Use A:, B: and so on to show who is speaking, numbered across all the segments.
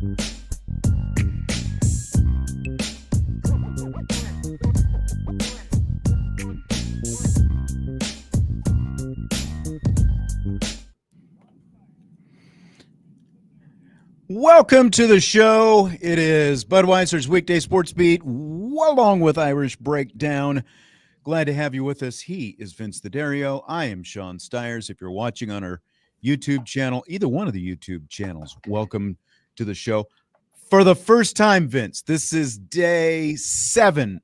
A: Welcome to the show. It is Budweiser's Weekday Sports Beat, along with Irish Breakdown. Glad to have you with us. He is Vince DeDario. I am Sean Stiers. If you're watching on our YouTube channel, either one of the YouTube channels, welcome to the show. For the first time, Vince, this is day 7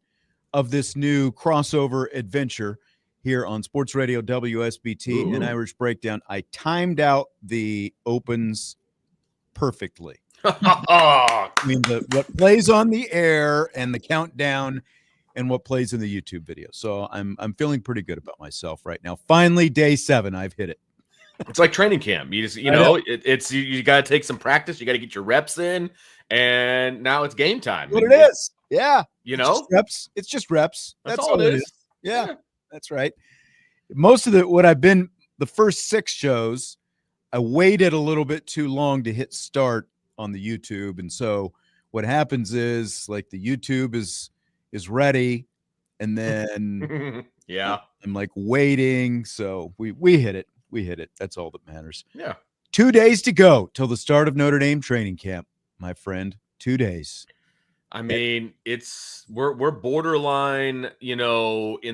A: of this new crossover adventure here on Sports Radio WSBT and Irish Breakdown. I timed out the opens perfectly. I mean, what plays on the air and the countdown and what plays in the YouTube video. So I'm feeling pretty good about myself right now. Finally, day 7, I've hit it.
B: It's like training camp. You just, you got to take some practice. You got to get your reps in, and now it's game time.
A: What it is. Yeah.
B: Reps.
A: It's just reps.
B: That's all it is.
A: Yeah, that's right. Most of the first 6 shows, I waited a little bit too long to hit start on the YouTube. And so what happens is, like, the YouTube is ready, and then
B: yeah,
A: I'm like waiting. So we hit it. We hit it. That's all that matters.
B: Yeah.
A: 2 days to go till the start of Notre Dame training camp, my friend. 2 days.
B: I mean, we're borderline, in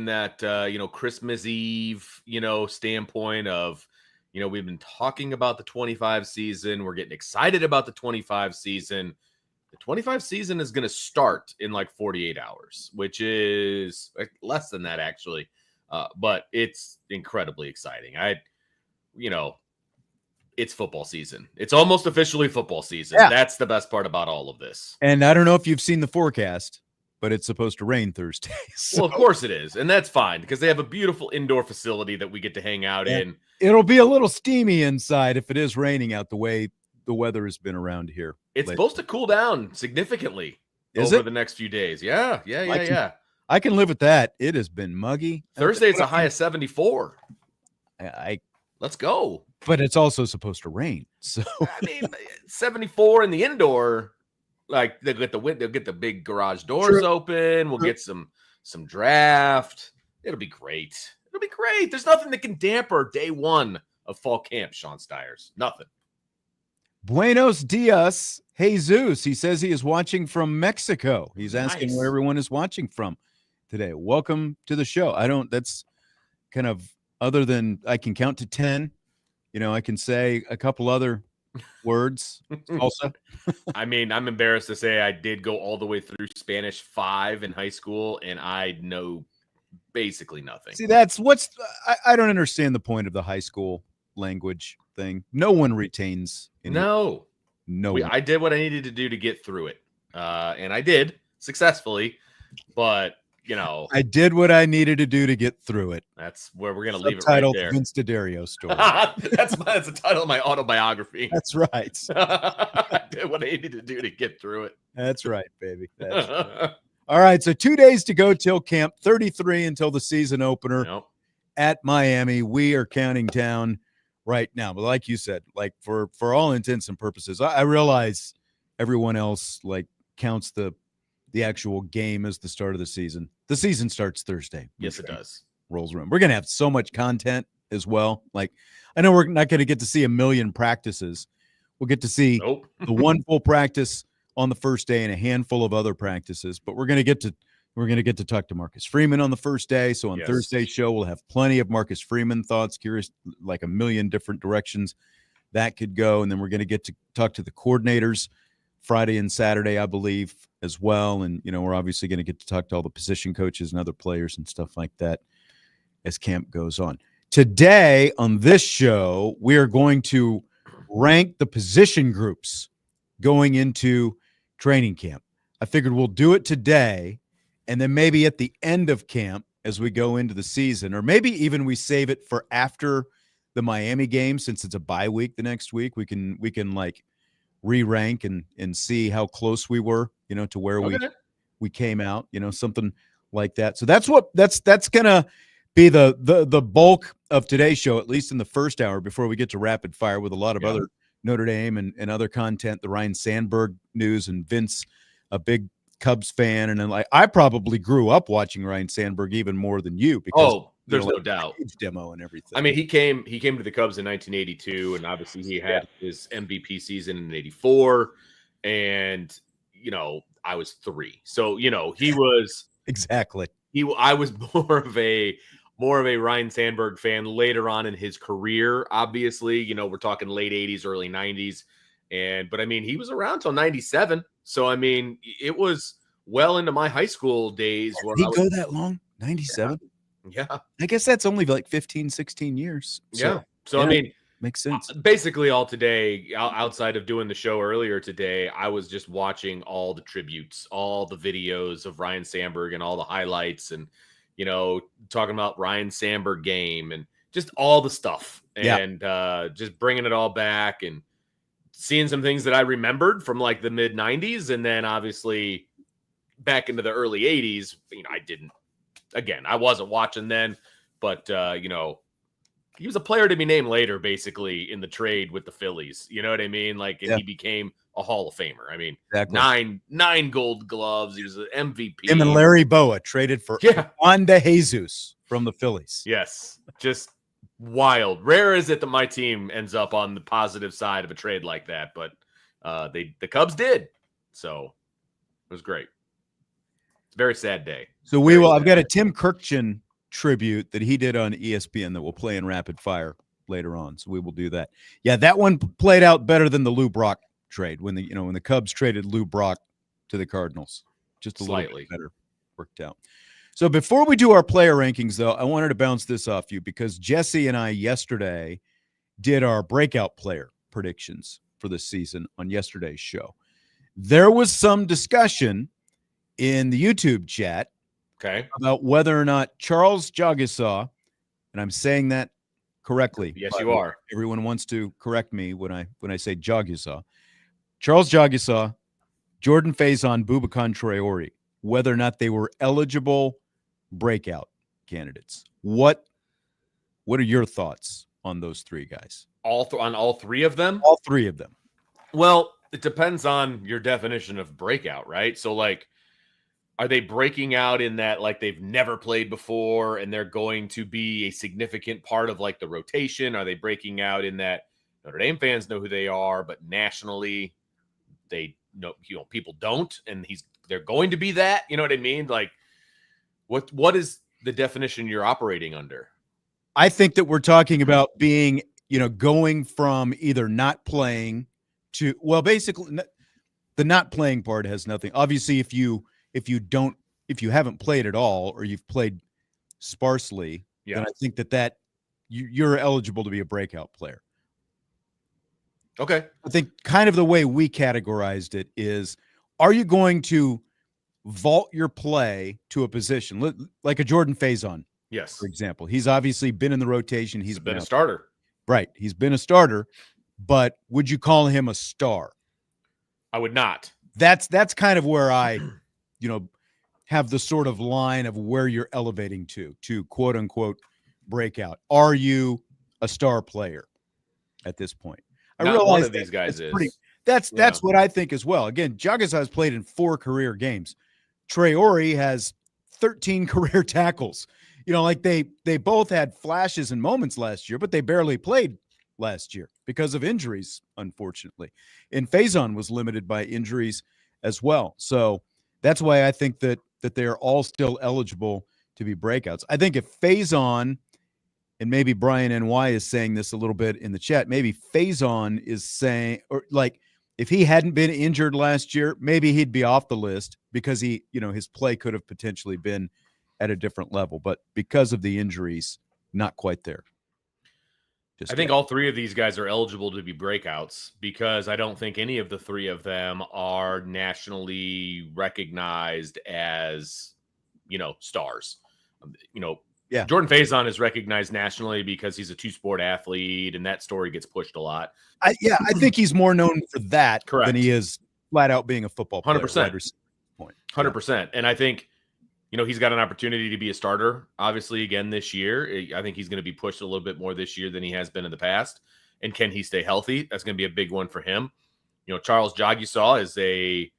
B: that Christmas Eve, standpoint of, we've been talking about the 25 season. We're getting excited about the 25 season. The 25 season is going to start in like 48 hours, which is less than that, actually. But it's incredibly exciting. It's football season. It's almost officially football season. Yeah. That's the best part about all of this.
A: And I don't know if you've seen the forecast, but it's supposed to rain Thursday. So.
B: Well, of course it is. And that's fine because they have a beautiful indoor facility that we get to hang out in.
A: It'll be a little steamy inside if it is raining out the way the weather has been around here.
B: It's supposed to cool down significantly over the next few days. Yeah.
A: I can live with that. It has been muggy.
B: Thursday, it's a high of 74. Let's go.
A: But it's also supposed to rain. So
B: 74 in the indoor, like they'll get the big garage doors open. We'll get some draft. It'll be great. It'll be great. There's nothing that can damper day 1 of fall camp, Sean Stiers. Nothing.
A: Buenos dias, Jesus. He says he is watching from Mexico. He's asking where everyone is watching from today. Welcome to the show. That's kind of, other than I can count to 10, I can say a couple other words also.
B: I mean, I'm embarrassed to say I did go all the way through Spanish 5 in high school, and I know basically nothing.
A: See, I don't understand the point of the high school language thing. No one retains.
B: No. I did what I needed to do to get through it. And I did successfully, but
A: I did what I needed to do to get through it.
B: That's where we're going to leave it right there.
A: Vince DeDario story.
B: That's the title of my autobiography.
A: That's right.
B: I did what I needed to do to get through it.
A: That's right, baby. That's right. All right, so 2 days to go till camp, 33 until the season opener at Miami. We are counting down right now. But like you said, like for all intents and purposes, I realize everyone else counts the actual game as the start of the season. The season starts Thursday.
B: Yes, it does.
A: Rolls around. We're going to have so much content as well. Like, I know we're not going to get to see a million practices. We'll get to see the one full practice on the first day and a handful of other practices, but we're going to get to talk to Marcus Freeman on the first day. So on Thursday's show, we'll have plenty of Marcus Freeman thoughts, curious, like a million different directions that could go. And then we're going to get to talk to the coordinators Friday and Saturday, I believe, as well. And, we're obviously going to get to talk to all the position coaches and other players and stuff like that as camp goes on. Today on this show, we are going to rank the position groups going into training camp. I figured we'll do it today, and then maybe at the end of camp as we go into the season, or maybe even we save it for after the Miami game, since it's a bye week the next week. We can like re-rank and see how close we were, to where we came out, something like that. So that's gonna be the bulk of today's show, at least in the first hour, before we get to rapid fire with a lot of other Notre Dame and other content, the Ryan Sandberg news, and Vince, a big Cubs fan, and then like I probably grew up watching Ryan Sandberg even more than you because
B: there's no doubt.
A: Demo and everything.
B: I mean, he came to the Cubs in 1982, and obviously he had his MVP season in '84, and I was 3, so he was
A: exactly.
B: I was more of a Ryan Sandberg fan later on in his career. Obviously, we're talking late '80s, early '90s, but I mean, he was around till '97. So I mean, it was well into my high school days.
A: Did he go that long? 97?
B: Yeah.
A: I guess that's only like 15, 16 years.
B: So I mean,
A: makes sense.
B: Basically all today, outside of doing the show earlier today, I was just watching all the tributes, all the videos of Ryan Sandberg and all the highlights and, talking about Ryan Sandberg game and just all the stuff and just bringing it all back and seeing some things that I remembered from like the mid 90s. And then obviously back into the early 80s, I wasn't watching then, but he was a player to be named later, basically in the trade with the Phillies. You know what I mean? Like, and he became a Hall of Famer. I mean, exactly. nine Gold Gloves. He was an MVP.
A: Him and Larry Boa traded for Juan de Jesus from the Phillies.
B: Yes, just wild. Rare is it that my team ends up on the positive side of a trade like that, but the Cubs did. So it was great. It's a very sad day.
A: So I've got a Tim Kirkchin tribute that he did on ESPN that we'll play in rapid fire later on. So we will do that. Yeah, that one played out better than the Lou Brock trade when the Cubs traded Lou Brock to the Cardinals. Just a little bit better worked out. So before we do our player rankings, though, I wanted to bounce this off you because Jesse and I yesterday did our breakout player predictions for this season on yesterday's show. There was some discussion in the YouTube chat about whether or not Charles Jagisaw, and I'm saying that correctly.
B: Yes, you are.
A: Everyone wants to correct me when I say Jagisaw. Charles Jagisaw, Jordan Faison, Boubacar Traore, whether or not they were eligible breakout candidates. What are your thoughts on those three guys?
B: On all three of them?
A: All three of them.
B: Well, it depends on your definition of breakout, right? So, like, are they breaking out in that, like, they've never played before and they're going to be a significant part of, like, the rotation? Are they breaking out in that Notre Dame fans know who they are, but nationally they know, people don't, and they're going to be that? You know what I mean? Like, what is the definition you're operating under?
A: I think that we're talking about being, going from either not playing to, well, basically the not playing part has nothing. Obviously, if you haven't played at all or you've played sparsely, then I think that you're eligible to be a breakout player.
B: Okay.
A: I think kind of the way we categorized it is, are you going to vault your play to a position like a Jordan Faison?
B: Yes.
A: For example, he's obviously been in the rotation. He's
B: been a starter.
A: Right. He's been a starter, but would you call him a star?
B: I would not.
A: That's kind of where I, have the sort of line of where you're elevating to quote unquote breakout. Are you a star player at this point? I realize
B: one of these guys is.
A: That's what I think as well. Again, Jagisaw has played in 4 career games. Traore has 13 career tackles. They both had flashes and moments last year, but they barely played last year because of injuries, unfortunately. And Faison was limited by injuries as well. So that's why I think that they are all still eligible to be breakouts. I think if Faison, and maybe Brian NY is saying this a little bit in the chat, maybe Faison is saying, or like, if he hadn't been injured last year, maybe he'd be off the list because his play could have potentially been at a different level, but because of the injuries, not quite there.
B: I think all 3 of these guys are eligible to be breakouts because I don't think any of the 3 of them are nationally recognized as, stars. Jordan Faison is recognized nationally because he's a 2-sport athlete, and that story gets pushed a lot.
A: I think he's more known for that
B: Correct.
A: than he is flat out being a football player.
B: 100%. 100%. And I think, he's got an opportunity to be a starter, obviously, again this year. I think he's going to be pushed a little bit more this year than he has been in the past. and can he stay healthy? That's going to be a big one for him. Charles Jagisaw is a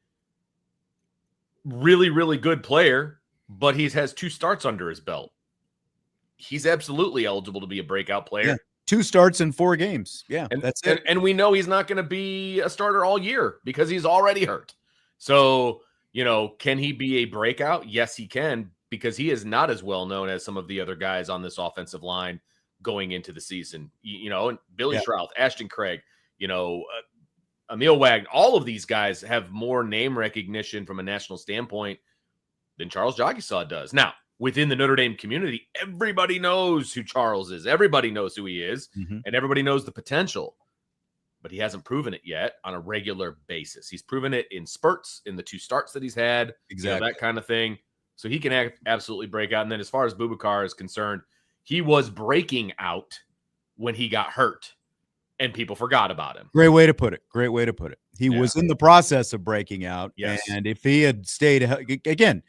B: really, really good player, but he has 2 starts under his belt. He's absolutely eligible to be a breakout player.
A: Yeah. 2 starts in 4 games. Yeah, that's it.
B: And we know he's not going to be a starter all year because he's already hurt. So, can he be a breakout? Yes, he can, because he is not as well known as some of the other guys on this offensive line going into the season. And Billy Shrouth, Ashton Craig, Emil Wagner, all of these guys have more name recognition from a national standpoint than Charles Jagisaw does. Now, within the Notre Dame community, everybody knows who Charles is. Everybody knows who he is, and everybody knows the potential. But he hasn't proven it yet on a regular basis. He's proven it in spurts, in the 2 starts that he's had, that kind of thing. So he can absolutely break out. And then as far as Boubacar is concerned, he was breaking out when he got hurt, and people forgot about him.
A: Great way to put it. He was in the process of breaking out.
B: Yes.
A: And if he had stayed, again,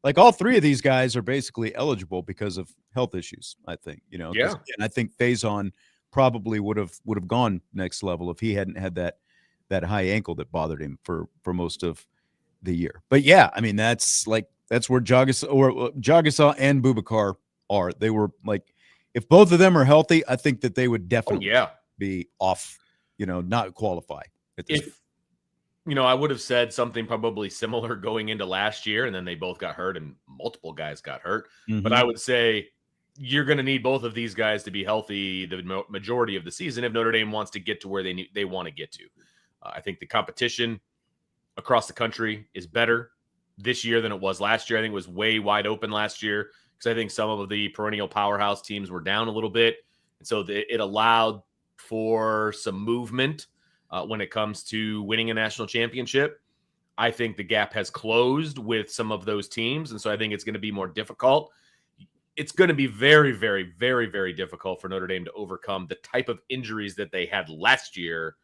A: like all 3 of these guys are basically eligible because of health issues, I think. And I think Faison probably would have gone next level if he hadn't had that high ankle that bothered him for most of the year. But yeah, I mean, that's where Jagisaw and Boubacar are. They were like, if both of them are healthy, I think that they would definitely be off, not qualify at this point.
B: I would have said something probably similar going into last year, and then they both got hurt and multiple guys got hurt. But I would say you're going to need both of these guys to be healthy the majority of the season if Notre Dame wants to get to where they want to get to. I think the competition across the country is better this year than it was last year. I think it was way wide open last year because I think some of the perennial powerhouse teams were down a little bit. And so it allowed for some movement when it comes to winning a national championship. I think the gap has closed with some of those teams. And so I think it's going to be more difficult. It's going to be very, very, very, very difficult for Notre Dame to overcome the type of injuries that they had last year,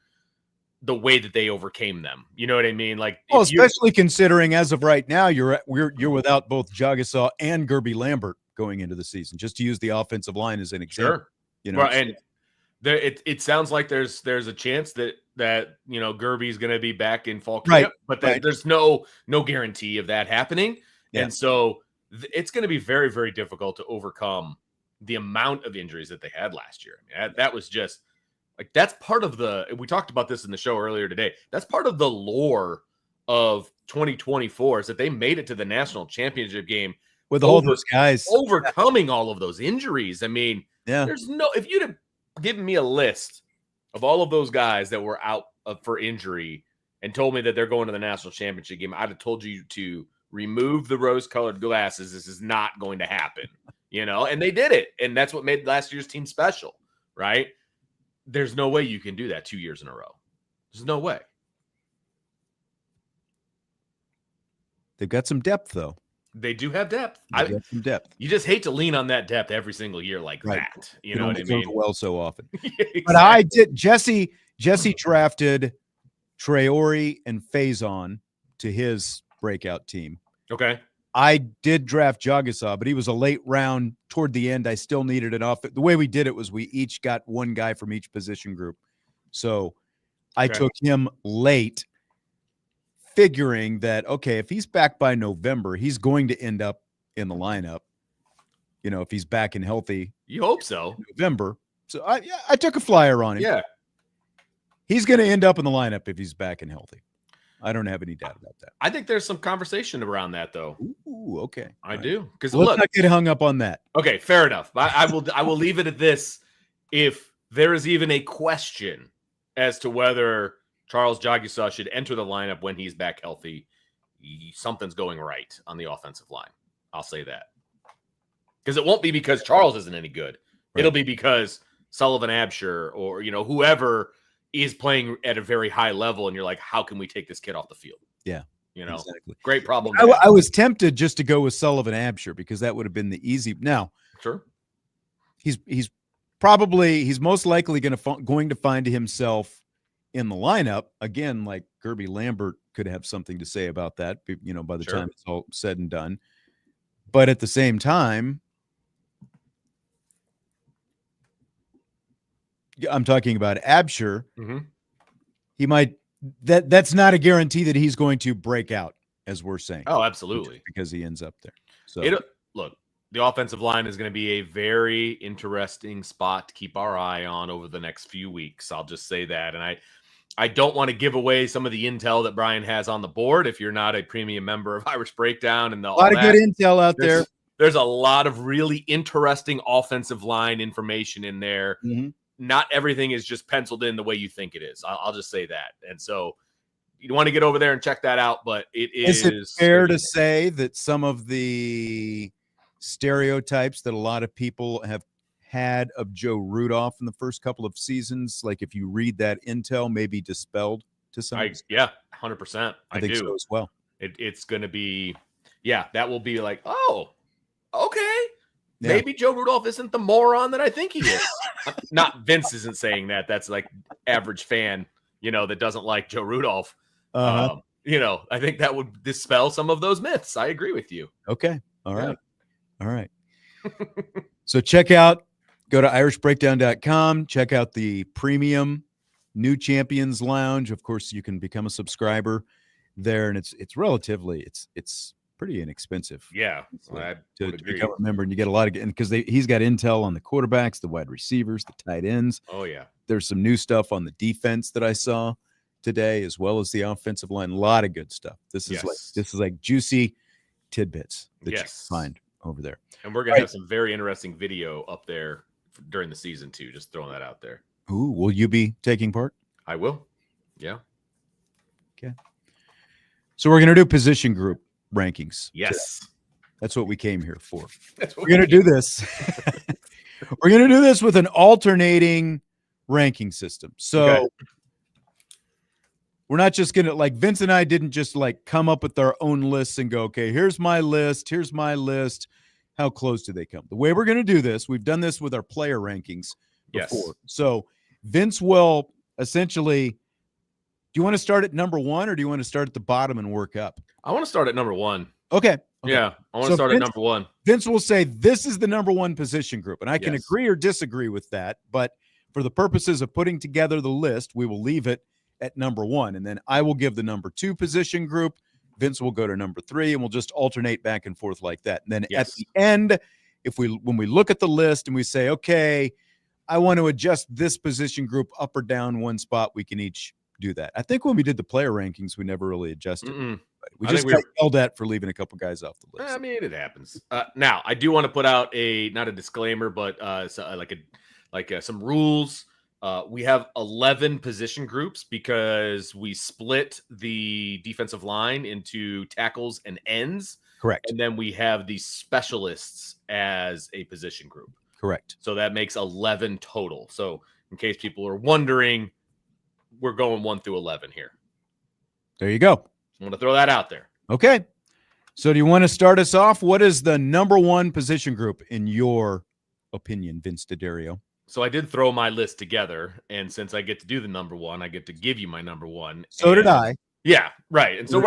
B: the way that they overcame them. You know what I mean? Like,
A: especially considering as of right now, you're without both Jagisaw and Gerby Lambert going into the season, just to use the offensive line as an example.
B: Sure. And it sounds like there's a chance that Gerby's going to be back in fall camp, but there's no guarantee of that happening. Yeah. And so it's going to be very, very difficult to overcome the amount of injuries that they had last year. I mean, that was just like, that's part of we talked about this in the show earlier today. That's part of the lore of 2024 is that they made it to the national championship game
A: with all those guys
B: overcoming all of those injuries. I mean, if you'd have given me a list of all of those guys that were out for injury and told me that they're going to the national championship game, I'd have told you to remove the rose-colored glasses. This is not going to happen, and they did it. And that's what made last year's team special, right? There's no way you can do that 2 years in a row. There's no way.
A: They've got some depth, though.
B: They do have depth.
A: Some depth.
B: You just hate to lean on that depth every single year like that. You know what I mean?
A: Well, so often.
B: Exactly.
A: But I did. Jesse drafted Traore and Faison to his breakout team.
B: Okay.
A: I did draft Jagisaw, but he was a late round toward the end. I still needed an off. The way we did it was we each got one guy from each position group. So I took him late, figuring that, okay, if he's back by November, he's going to end up in the lineup. If he's back and healthy.
B: You hope so.
A: November. So I took a flyer on him.
B: Yeah.
A: He's going to end up in the lineup if he's back and healthy. I don't have any doubt about that.
B: I think there's some conversation around that, though.
A: Ooh, okay.
B: I do. Because
A: let's not get hung up on that.
B: Okay, fair enough. I will leave it at this. If there is even a question as to whether Charles Jagisaw should enter the lineup when he's back healthy, something's going right on the offensive line. I'll say that. Because it won't be because Charles isn't any good. Right. It'll be because Sullivan Absher or whoever is playing at a very high level, and you're like, how can we take this kid off the field?
A: Yeah, exactly.
B: Great problem.
A: I was tempted just to go with Sullivan Absher because that would have been the easy. Now,
B: sure,
A: he's most likely going to find himself in the lineup again. Like Gerby Lambert could have something to say about that, by the time it's all said and done. But at the same time, I'm talking about Absher.
B: Mm-hmm.
A: He might. That's not a guarantee that he's going to break out, as we're saying.
B: Oh, absolutely,
A: because he ends up there. So
B: look, the offensive line is going to be a very interesting spot to keep our eye on over the next few weeks. I'll just say that, and I don't want to give away some of the intel that Brian has on the board. If you're not a premium member of Irish Breakdown and
A: a lot of good intel out there.
B: There's a lot of really interesting offensive line information in there.
A: Mm-hmm.
B: Not everything is just penciled in the way you think it is. I'll just say that. And so you want to get over there and check that out. But is
A: it fair to say that some of the stereotypes that a lot of people have had of Joe Rudolph in the first couple of seasons, like if you read that intel, may be dispelled to some extent?
B: Yeah, 100%.
A: I think so as well.
B: It's going to be, that will be like, oh, okay.
A: Yeah.
B: Maybe Joe Rudolph isn't the moron that I think he is. Not Vince isn't saying that. That's like average fan, that doesn't like Joe Rudolph. I think that would dispel some of those myths. I agree with you.
A: Okay. All right. All right. So go to irishbreakdown.com, check out the premium New Champions Lounge. Of course, you can become a subscriber there, and it's relatively it's pretty inexpensive.
B: Yeah,
A: to become a member, and you get a lot of, because he's got intel on the quarterbacks, the wide receivers, the tight ends.
B: Oh yeah,
A: there's some new stuff on the defense that I saw today, as well as the offensive line. A lot of good stuff. This is like juicy tidbits that you can find over there.
B: And we're gonna have some very interesting video up there during the season too. Just throwing that out there.
A: Ooh, will you be taking part?
B: I will. Yeah.
A: Okay. So we're gonna do position group rankings.
B: Yes.
A: Today. That's what we came here for. We're going to do this. We're going to do this with an alternating ranking system. So we're not just going to, like, Vince and I didn't just like come up with our own lists and go, okay, here's my list. How close do they come? The way we're going to do this, we've done this with our player rankings before.
B: Yes.
A: So Vince will essentially, do you want to start at number one, or do you want to start at the bottom and work up?
B: I want to start at number one.
A: Okay.
B: Yeah, I want to start at number one.
A: Vince will say this is the number one position group, and I can agree or disagree with that. But for the purposes of putting together the list, we will leave it at number one, and then I will give the number two position group. Vince will go to number three, and we'll just alternate back and forth like that. And then at the end, when we look at the list and we say, okay, I want to adjust this position group up or down one spot, we can each do that. I think when we did the player rankings, we never really adjusted. We just got yelled at for leaving a couple guys off the list.
B: I mean, it happens. Now, I do want to put out not a disclaimer, but some rules. We have 11 position groups because we split the defensive line into tackles and ends.
A: Correct.
B: And then we have the specialists as a position group.
A: Correct.
B: So that makes 11 total. So in case people are wondering, we're going 1 through 11 here.
A: There you go.
B: I'm going to throw that out there.
A: Okay. So do you want to start us off? What is the number one position group in your opinion, Vince DeDario?
B: So I did throw my list together, and since I get to do the number one, I get to give you my number one.
A: So did I.
B: Yeah, right. And so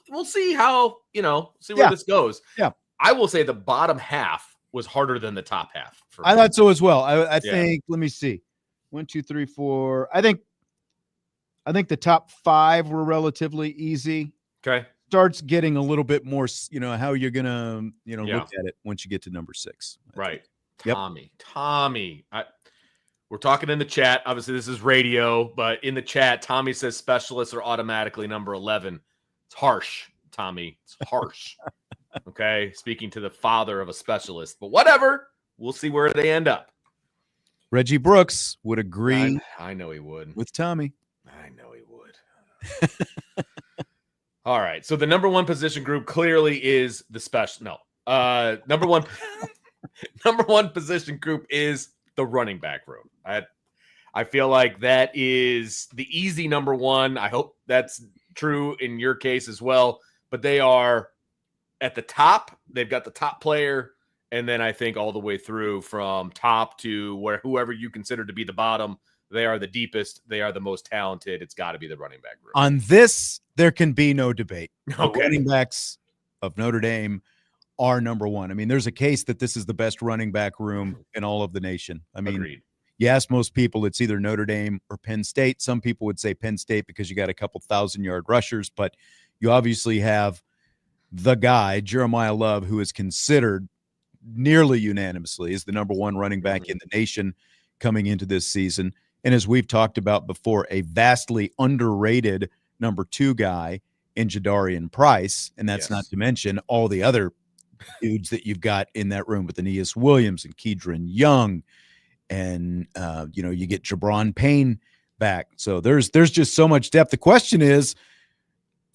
B: we'll see how, where this goes.
A: Yeah.
B: I will say the bottom half was harder than the top half.
A: I thought so as well. I think, let me see. 1, 2, 3, 4. I think the top 5 were relatively easy.
B: Okay.
A: Starts getting a little bit more, how you're going to, look at it once you get to number 6.
B: Right.
A: Yep.
B: Tommy. We're talking in the chat. Obviously, this is radio, but in the chat, Tommy says specialists are automatically number 11. It's harsh, Tommy. It's harsh. Okay. Speaking to the father of a specialist, but whatever. We'll see where they end up.
A: Reggie Brooks would agree.
B: I know he would.
A: With Tommy.
B: I know he would. All right. So the number one position group clearly is the special. No. Number one position group is the running back room. I feel like that is the easy number one. I hope that's true in your case as well. But they are at the top. They've got the top player. And then I think all the way through from top to whoever you consider to be the bottom, they are the deepest. They are the most talented. It's got to be the running back room.
A: On this, there can be no debate.
B: Okay.
A: The running backs of Notre Dame are number one. I mean, there's a case that this is the best running back room in all of the nation. I mean,
B: Agreed.
A: You ask most people, it's either Notre Dame or Penn State. Some people would say Penn State because you got a couple 1,000-yard rushers, but you obviously have the guy, Jeremiah Love, who is considered nearly unanimously as the number one running back in the nation coming into this season. And as we've talked about before, a vastly underrated number 2 guy in DeDario Price. And that's not to mention all the other dudes that you've got in that room with Aeneas Williams and Kedron Young. And, you get Jabron Payne back. So there's just so much depth. The question is,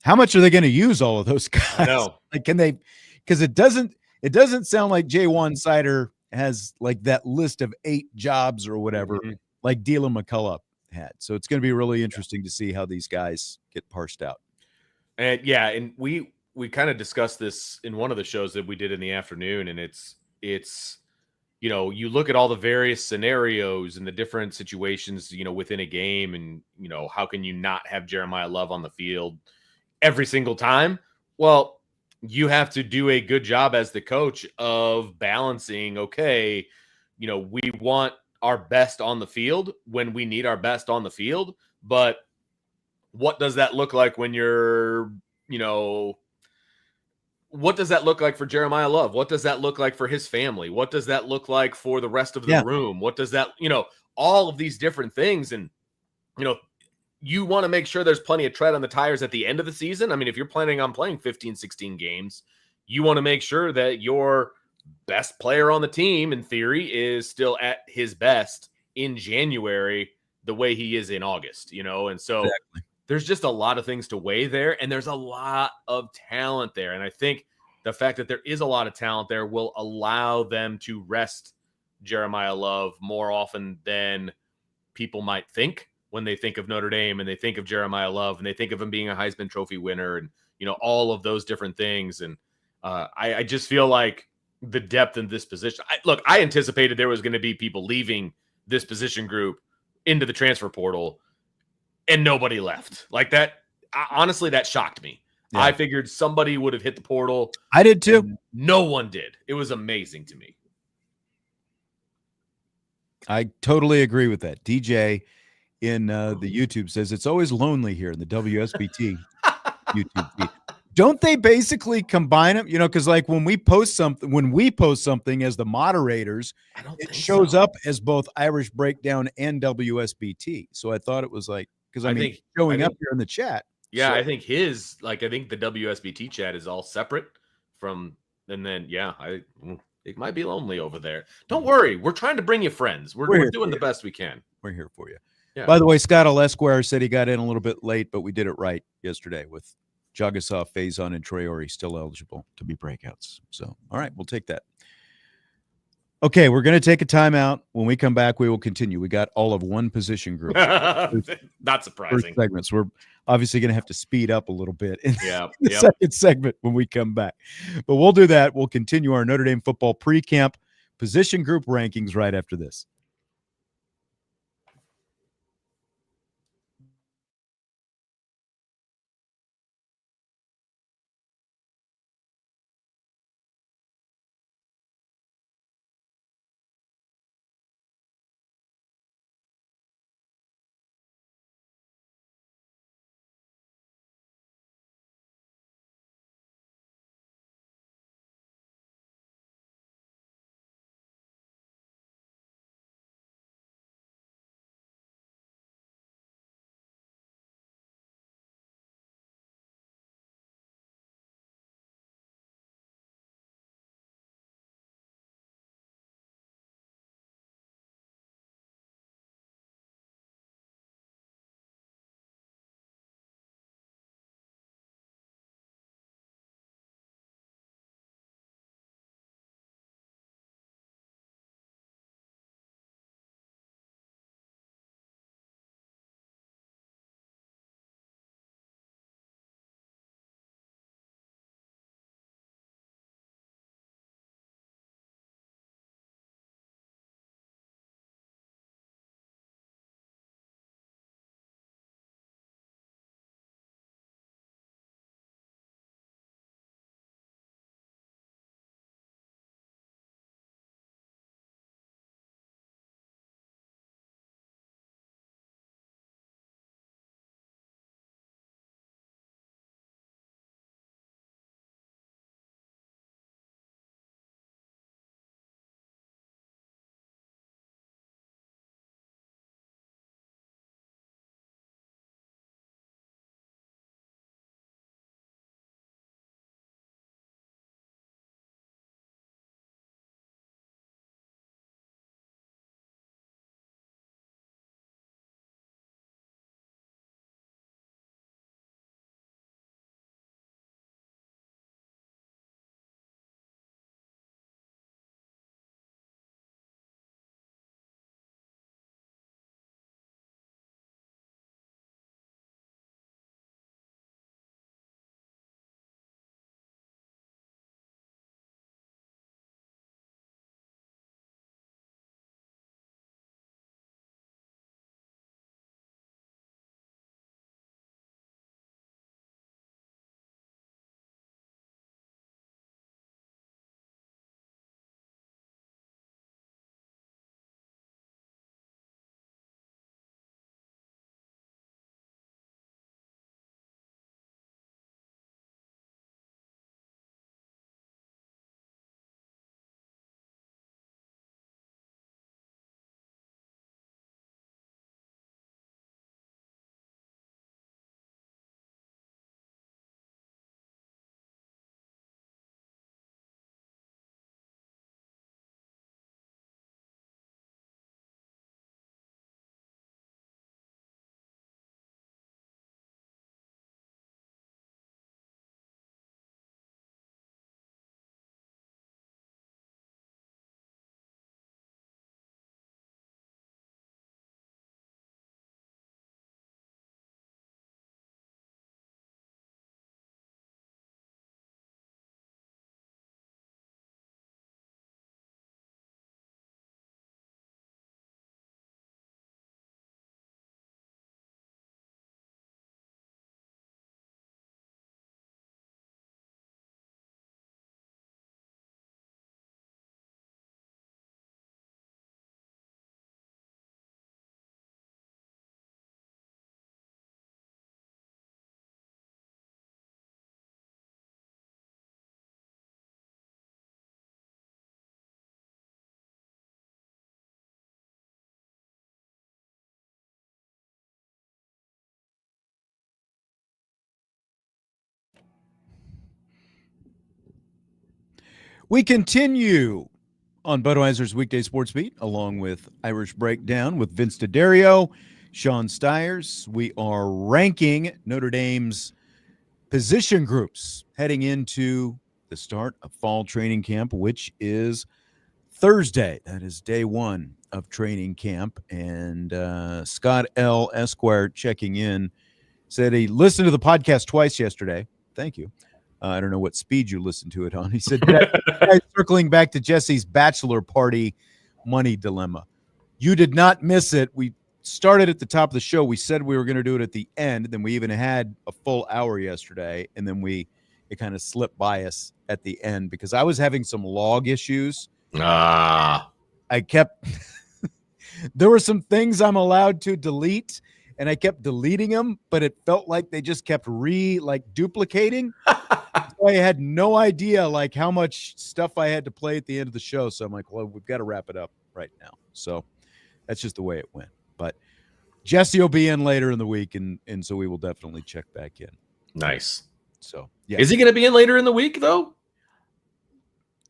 A: how much are they going to use all of those guys?
B: I know.
A: Like, can they, because it doesn't sound like J1 Sider has like that list of 8 jobs or whatever, like Dylan McCullough had. So it's going to be really interesting to see how these guys get parsed out.
B: And we kind of discussed this in one of the shows that we did in the afternoon, and it's you look at all the various scenarios and the different situations, within a game, and how can you not have Jeremiah Love on the field every single time? Well, you have to do a good job as the coach of balancing, okay, we want our best on the field when we need our best on the field, but what does that look like when you're, what does that look like for Jeremiah Love? What does that look like for his family? What does that look like for the rest of the room? What does that, all of these different things. And, you want to make sure there's plenty of tread on the tires at the end of the season. I mean, if you're planning on playing 15, 16 games, you want to make sure that your best player on the team, in theory, is still at his best in January the way he is in August, And so there's just a lot of things to weigh there, and there's a lot of talent there. And I think the fact that there is a lot of talent there will allow them to rest Jeremiah Love more often than people might think when they think of Notre Dame and they think of Jeremiah Love and they think of him being a Heisman Trophy winner and, all of those different things. And I just feel like the depth in this position. I anticipated there was going to be people leaving this position group into the transfer portal and nobody left like that. Honestly, that shocked me. Yeah. I figured somebody would have hit the portal.
A: I did too.
B: No one did. It was amazing to me.
A: I totally agree with that. DJ in the YouTube says it's always lonely here in the WSBT YouTube feed. Don't they basically combine them? Because like when we post something as the moderators, it shows up as both Irish Breakdown and WSBT. So I thought it was like, because I think showing up here in the chat.
B: Yeah, so. I think the WSBT chat is all separate from, and then it might be lonely over there. Don't worry, we're trying to bring you friends. We're doing the best we can.
A: We're here for you.
B: Yeah.
A: By the way, Scott L. Esquire said he got in a little bit late, but we did it right yesterday with Jagasaw, Faison, and Traore still eligible to be breakouts. So, all right, we'll take that. Okay, we're going to take a timeout. When we come back, we will continue. We got all of one position group.
B: Not surprising.
A: First segments. We're obviously going to have to speed up a little bit in
B: the
A: second segment when we come back. But we'll do that. We'll continue our Notre Dame football pre-camp position group rankings right after this. We continue on Budweiser's Weekday Sports Beat, along with Irish Breakdown with Vince DeDario, Sean Stiers. We are ranking Notre Dame's position groups heading into the start of fall training camp, which is Thursday. That is day one of training camp. And Scott L. Esquire checking in said he listened to the podcast twice yesterday. Thank you. I don't know what speed you listened to it on. He said, circling back to Jesse's bachelor party money dilemma. You did not miss it. We started at the top of the show. We said we were going to do it at the end. Then we even had a full hour yesterday. And then it kind of slipped by us at the end because I was having some log issues. I kept, there were some things I'm allowed to delete and I kept deleting them, but it felt like they just kept duplicating. So I had no idea how much stuff I had to play at the end of the show. So I'm like, well, we've got to wrap it up right now. So that's just the way it went. But Jesse will be in later in the week, and so we will definitely check back in.
B: Nice.
A: So yeah,
B: is he going to be in later in the week though?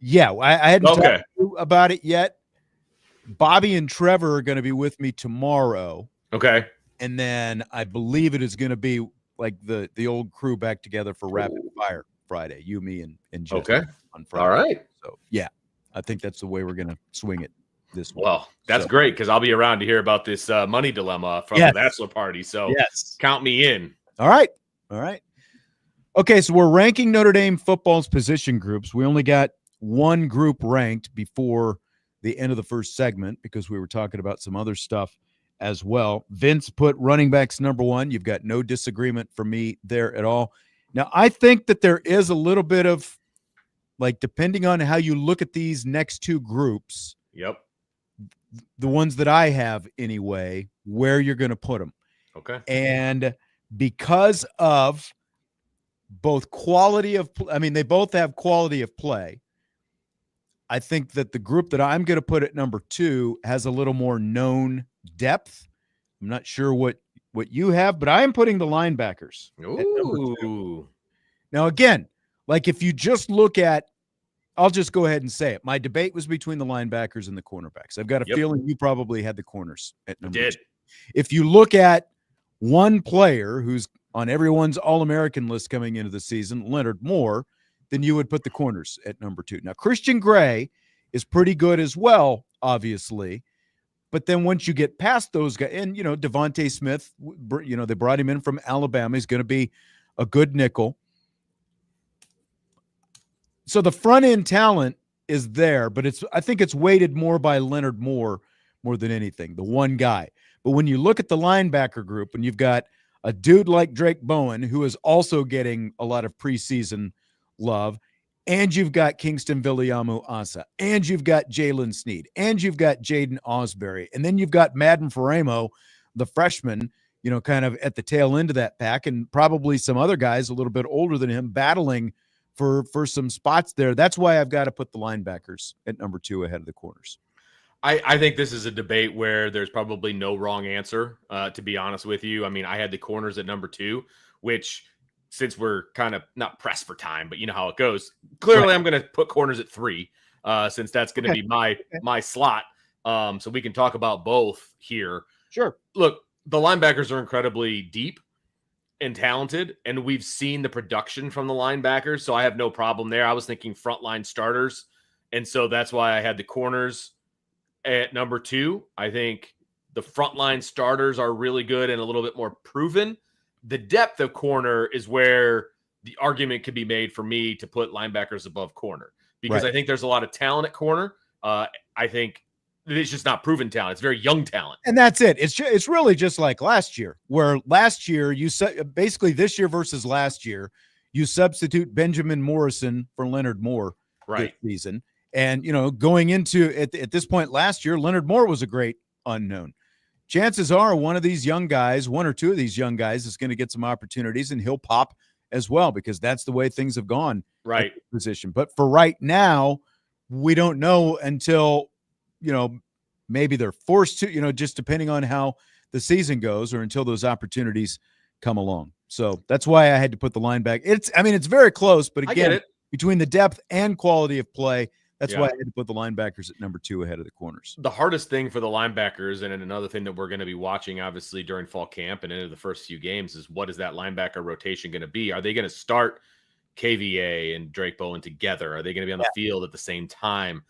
A: Yeah, I hadn't talked to you about it yet. Bobby and Trevor are going to be with me tomorrow.
B: Okay,
A: and then I believe it is going to be like the old crew back together for Rapid Fire Friday. You, me, and Jesse on Friday.
B: All right.
A: So yeah, I think that's the way we're going to swing it this week.
B: Well, that's great because I'll be around to hear about this money dilemma from the bachelor party. So count me in.
A: All right. Okay, so we're ranking Notre Dame football's position groups. We only got one group ranked before the end of the first segment because we were talking about some other stuff as well. Vince put running backs number one. You've got no disagreement from me there at all. Now, I think that there is a little bit of, depending on how you look at these next two groups, the ones that I have anyway, where you're going to put them.
B: Okay.
A: And because of both quality of they both have quality of play. I think that the group that I'm going to put at number two has a little more known depth. I'm not sure what you have, but I am putting the linebackers at number two. Now, again, if you just look at, I'll just go ahead and say it. My debate was between the linebackers and the cornerbacks. I've got a feeling you probably had the corners at number two. If you look at one player who's on everyone's All-American list coming into the season, Leonard Moore, then you would put the corners at number two. Now, Christian Gray is pretty good as well, obviously. But then once you get past those guys, and, Devontae Smith, they brought him in from Alabama. He's going to be a good nickel. So the front-end talent is there, but I think it's weighted more by Leonard Moore more than anything, the one guy. But when you look at the linebacker group, and you've got a dude like Drake Bowen, who is also getting a lot of preseason love, and you've got Kingston Viliamu-Asa, and you've got Jalen Sneed, and you've got Jaden Osbury, and then you've got Madden Faramo, the freshman, kind of at the tail end of that pack, and probably some other guys a little bit older than him battling for some spots there. That's why I've got to put the linebackers at number two ahead of the corners.
B: I think this is a debate where there's probably no wrong answer, to be honest with you. I had the corners at number two, which, since we're kind of not pressed for time, but you know how it goes. Clearly, I'm going to put corners at three, since that's going to be my slot. So we can talk about both here.
A: Sure.
B: Look, the linebackers are incredibly deep and talented, and we've seen the production from the linebackers, so I have no problem there. I was thinking frontline starters, and so that's why I had the corners at number two. I think the frontline starters are really good and a little bit more proven. The depth of corner is where the argument could be made for me to put linebackers above corner, because I think there's a lot of talent at corner. I think it's just not proven talent. It's very young talent.
A: And that's it. It's really just like last year, where last year basically this year versus last year, you substitute Benjamin Morrison for Leonard Moore this season. And, going into at this point last year, Leonard Moore was a great unknown. Chances are one of these young guys, one or two of these young guys, is going to get some opportunities, and he'll pop as well, because that's the way things have gone at the position. But for right now, we don't know until, maybe they're forced to, just depending on how the season goes, or until those opportunities come along. So that's why I had to put the linebacker. It's very close, but again, between the depth and quality of play. That's why I had to put the linebackers at number 2 ahead of the corners.
B: The hardest thing for the linebackers, and another thing that we're going to be watching, obviously, during fall camp and into the first few games, is what is that linebacker rotation going to be? Are they going to start KVA and Drake Bowen together? Are they going to be on the field at the same time?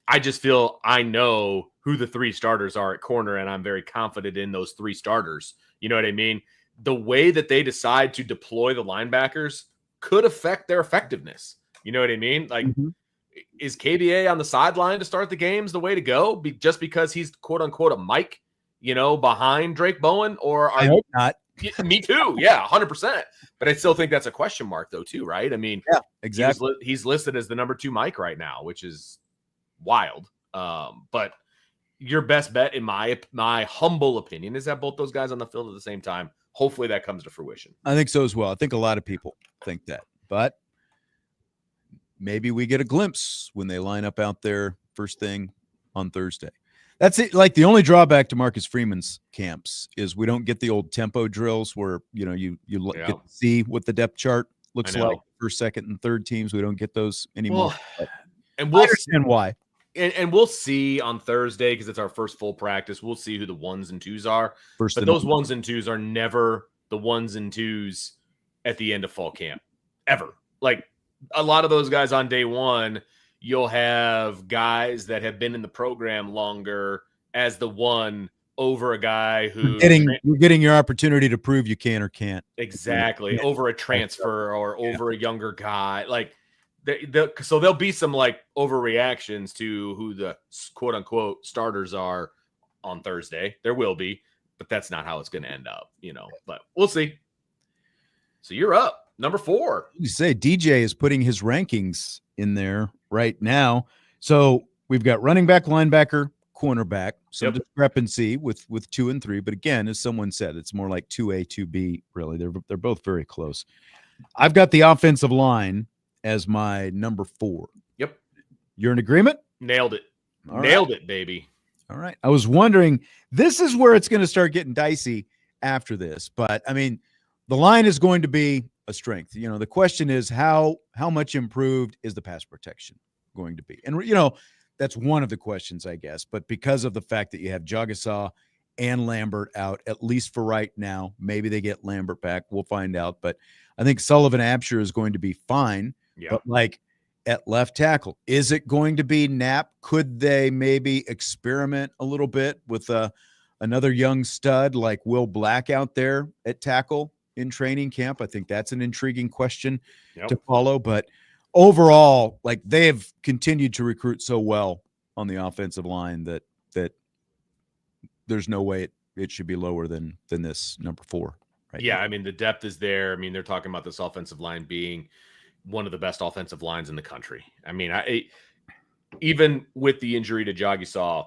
B: I just feel I know who the 3 starters are at corner, and I'm very confident in those 3 starters. You know what I mean? The way that they decide to deploy the linebackers could affect their effectiveness. You know what I mean? Like, is KBA on the sideline to start the games the way to go? Just because he's quote unquote a Mike, behind Drake Bowen? Or
A: I hope not.
B: Me too. Yeah, 100%. But I still think that's a question mark, though, too, right? I mean,
A: yeah, exactly.
B: He's listed as the number 2 Mike right now, which is wild. But your best bet, in my humble opinion, is that both those guys on the field at the same time. Hopefully that comes to fruition.
A: I think so as well. I think a lot of people think that, but maybe we get a glimpse when they line up out there first thing on Thursday. That's it. Like, the only drawback to Marcus Freeman's camps is we don't get the old tempo drills where, you get to see what the depth chart looks like for second and third teams. We don't get those anymore.
B: And we'll
A: understand why.
B: And we'll see on Thursday, because it's our first full practice. We'll see who the 1s and 2s are. But those 1s and 2s are never the 1s and 2s at the end of fall camp, ever. Like, a lot of those guys on day 1, you'll have guys that have been in the program longer as the 1 over a guy who
A: you're getting your opportunity to prove you can or can't.
B: Exactly. Over a transfer or over a younger guy. Like, so there'll be some like overreactions to who the quote unquote starters are on Thursday. There will be, but that's not how it's going to end up, but we'll see. So you're up. Number 4.
A: You say DJ is putting his rankings in there right now. So we've got running back, linebacker, cornerback, some discrepancy with 2 and 3. But again, as someone said, it's more like 2A, 2B, really. They're both very close. I've got the offensive line as my number 4.
B: Yep.
A: You're in agreement?
B: Nailed it.
A: All
B: Nailed
A: right.
B: it, baby.
A: All right. I was wondering, this is where it's going to start getting dicey after this. But, I mean, the line is going to be a strength. The question is how much improved is the pass protection going to be? And, that's one of the questions, I guess. But because of the fact that you have Jagasaw and Lambert out, at least for right now, maybe they get Lambert back. We'll find out. But I think Sullivan Absher is going to be fine.
B: Yeah.
A: But like at left tackle, is it going to be Knapp? Could they maybe experiment a little bit with another young stud like Will Black out there at tackle in training camp? I think that's an intriguing question to follow. But overall, like, they have continued to recruit so well on the offensive line that there's no way it should be lower than this number 4. Right now.
B: I mean, the depth is there. I mean, they're talking about this offensive line being one of the best offensive lines in the country. I mean, even with the injury to Jagasaw,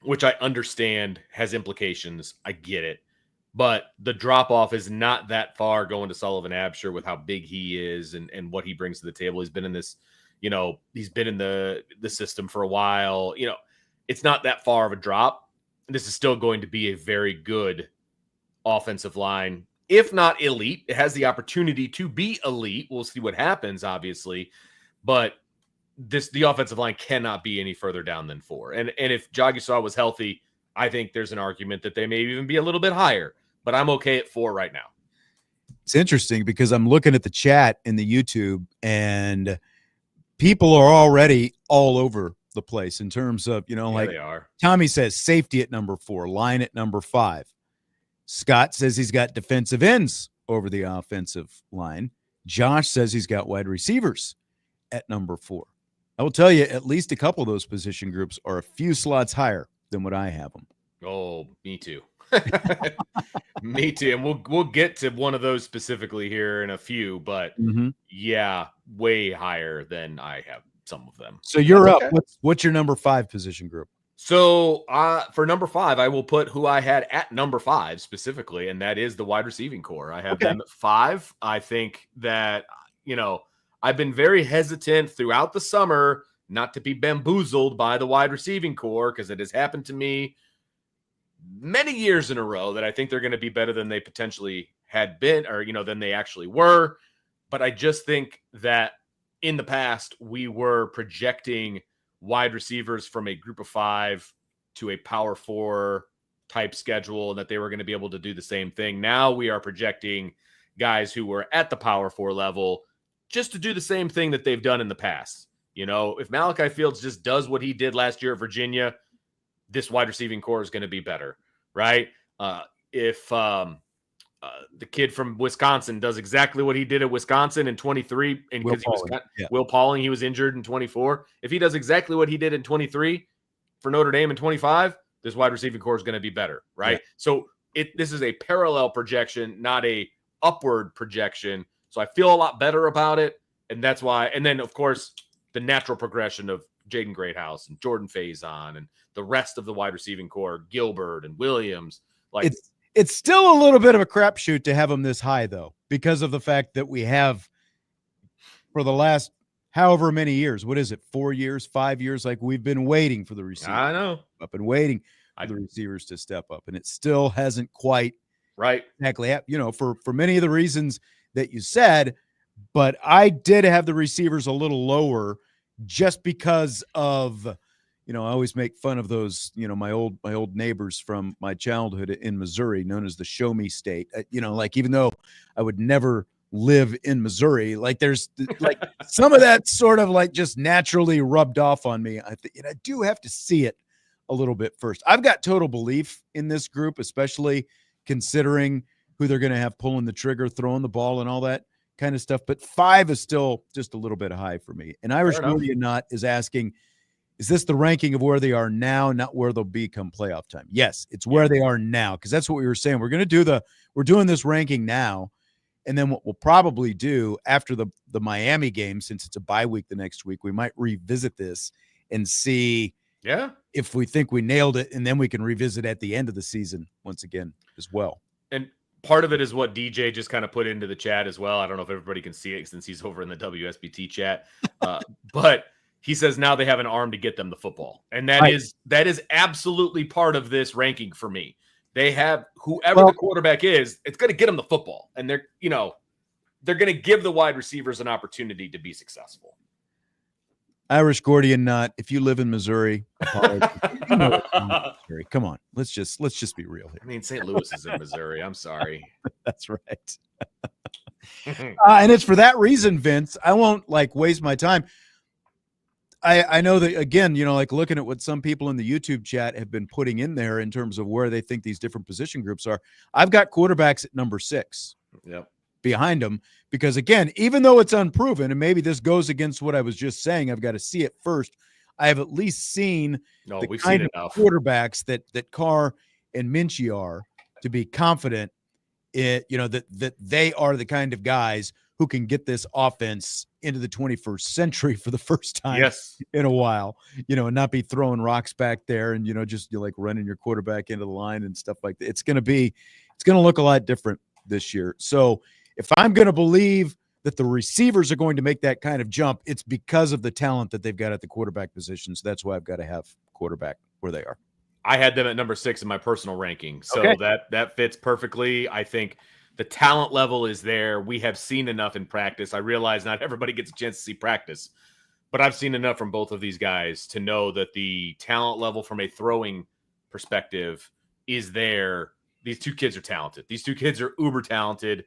B: which I understand has implications, I get it. But the drop-off is not that far going to Sullivan Absher with how big he is and what he brings to the table. He's been in this, he's been in the system for a while. It's not that far of a drop. This is still going to be a very good offensive line. If not elite, it has the opportunity to be elite. We'll see what happens, obviously. But the offensive line cannot be any further down than 4. And if Jagasaw was healthy, I think there's an argument that they may even be a little bit higher. But I'm okay at 4 right now.
A: It's interesting because I'm looking at the chat in the YouTube, and people are already all over the place in terms of, like
B: they are.
A: Tommy says safety at number 4, line at number 5. Scott says he's got defensive ends over the offensive line. Josh says he's got wide receivers at number 4. I will tell you, at least a couple of those position groups are a few slots higher than what I have them.
B: Oh, me too. Me too. And we'll get to one of those specifically here in a few, but way higher than I have some of them.
A: So you're up. Okay. What's your number 5 position group?
B: So for number 5, I will put who I had at number 5 specifically, and that is the wide receiving core. I have them at 5. I think that, I've been very hesitant throughout the summer not to be bamboozled by the wide receiving core, because it has happened to me many years in a row that I think they're going to be better than they potentially had been, or, than they actually were. But I just think that in the past, we were projecting wide receivers from a group of 5 to a power 4 type schedule, and that they were going to be able to do the same thing. Now we are projecting guys who were at the power 4 level just to do the same thing that they've done in the past. If Malachi Fields just does what he did last year at Virginia, this wide receiving core is going to be better, right? If the kid from Wisconsin does exactly what he did at Wisconsin in 23, and because Will Pauling, he was injured in 24. If he does exactly what he did in 23 for Notre Dame in 25, this wide receiving core is going to be better, right? Yeah. So this is a parallel projection, not a upward projection. So I feel a lot better about it, and that's why. And then, of course, the natural progression of Jaden Greathouse and Jordan Faison and the rest of the wide receiving core, Gilbert and Williams. Like
A: it's still a little bit of a crapshoot to have them this high, though, because of the fact that we have for the last however many years, what is it, 4 years, 5 years? Like we've been waiting for the receivers.
B: I know.
A: I've been waiting for the receivers to step up, and it still hasn't quite exactly, for many of the reasons that you said. But I did have the receivers a little lower just because of, I always make fun of those, my old neighbors from my childhood in Missouri, known as the Show Me State. Like even though I would never live in Missouri, like there's like some of that sort of like just naturally rubbed off on me. I do have to see it a little bit first. I've got total belief in this group, especially considering who they're going to have pulling the trigger, throwing the ball, and all that kind of stuff. But 5 is still just a little bit high for me. And Irish Moody Not is asking, is this the ranking of where they are now, not where they'll be come playoff time? Yes, it's where they are now, because that's what we were saying. We're doing this ranking now, and then what we'll probably do after the Miami game, since it's a bye week the next week, we might revisit this and see if we think we nailed it, and then we can revisit at the end of the season once again as well.
B: And part of it is what DJ just kind of put into the chat as well. I don't know if everybody can see it since he's over in the WSBT chat, but he says now they have an arm to get them the football. And that is absolutely part of this ranking for me. They have whoever the quarterback is, it's going to get them the football. And they're going to give the wide receivers an opportunity to be successful.
A: Irish Gordian Nut, if you live in Missouri, Missouri, come on. Let's just be real here.
B: I mean, St. Louis is in Missouri. I'm sorry.
A: That's right. And it's for that reason, Vince, I won't waste my time. I know that, again, looking at what some people in the YouTube chat have been putting in there in terms of where they think these different position groups are. I've got quarterbacks at number 6 behind them because, again, even though it's unproven, and maybe this goes against what I was just saying, I've got to see it first. I have at least seen
B: we've seen enough
A: quarterbacks that Carr and Minchie are to be confident that they are the kind of guys who can get this offense into the 21st century for the first time in a while, and not be throwing rocks back there and, just running your quarterback into the line and stuff like that. It's going to look a lot different this year. So if I'm going to believe that the receivers are going to make that kind of jump, it's because of the talent that they've got at the quarterback position. So that's why I've got to have quarterback where they are.
B: I had them at number 6 in my personal ranking. So that fits perfectly. I think the talent level is there. We have seen enough in practice. I realize not everybody gets a chance to see practice, but I've seen enough from both of these guys to know that the talent level from a throwing perspective is there. These two kids are talented. These two kids are uber talented.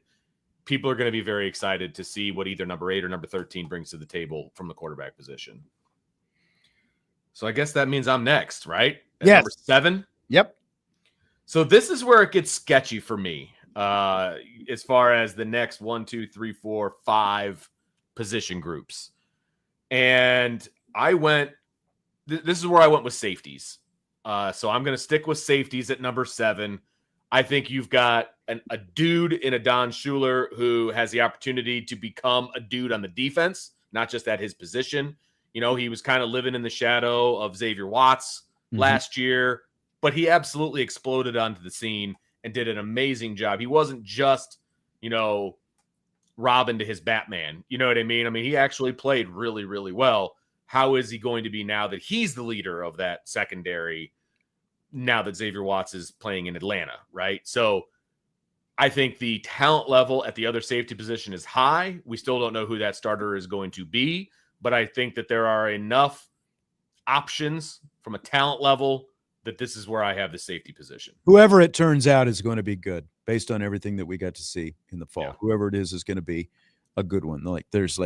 B: People are going to be very excited to see what either number 8 or number 13 brings to the table from the quarterback position. So I guess that means I'm next, right?
A: Yes.
B: Number 7?
A: Yep.
B: So this is where it gets sketchy for me. As far as the next 1, 2, 3, 4, 5 position groups. And I went, this is where I went with safeties. So I'm going to stick with safeties at number 7. I think you've got a dude in a Don Schuler who has the opportunity to become a dude on the defense, not just at his position. He was kind of living in the shadow of Xavier Watts last year, but he absolutely exploded onto the scene and did an amazing job. He wasn't just, Robin to his Batman. You know what I mean? I mean, he actually played really, really well. How is he going to be now that he's the leader of that secondary now that Xavier Watts is playing in Atlanta, right? So I think the talent level at the other safety position is high. We still don't know who that starter is going to be, but I think that there are enough options from a talent level that this is where I have the safety position.
A: Whoever it turns out is going to be good based on everything that we got to see in the fall.
B: Yeah.
A: Whoever it is going to be a good one. There's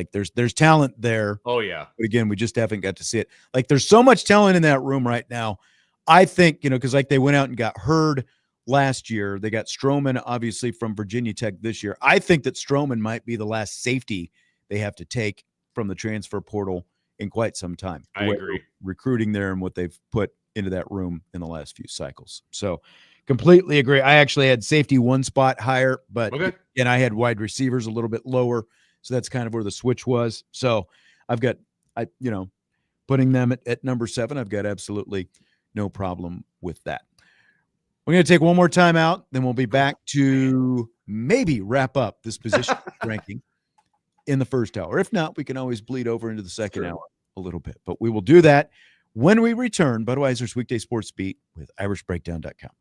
A: talent there.
B: Oh yeah.
A: But again, we just haven't got to see it. Like there's so much talent in that room right now. I think, because like they went out and got Hurd last year. They got Stroman, obviously, from Virginia Tech this year. I think that Stroman might be the last safety they have to take from the transfer portal in quite some time.
B: I agree.
A: Recruiting there and what they've put into that room in the last few cycles. So completely agree. I actually had safety one spot higher, but and I had wide receivers a little bit lower. So that's kind of where the switch was. So I've got, putting them at number 7, I've got absolutely no problem with that. We're going to take one more time out, then we'll be back to maybe wrap up this position ranking in the first hour. If not, we can always bleed over into the second hour a little bit. But we will do that when we return. Budweiser's Weekday Sports Beat with IrishBreakdown.com.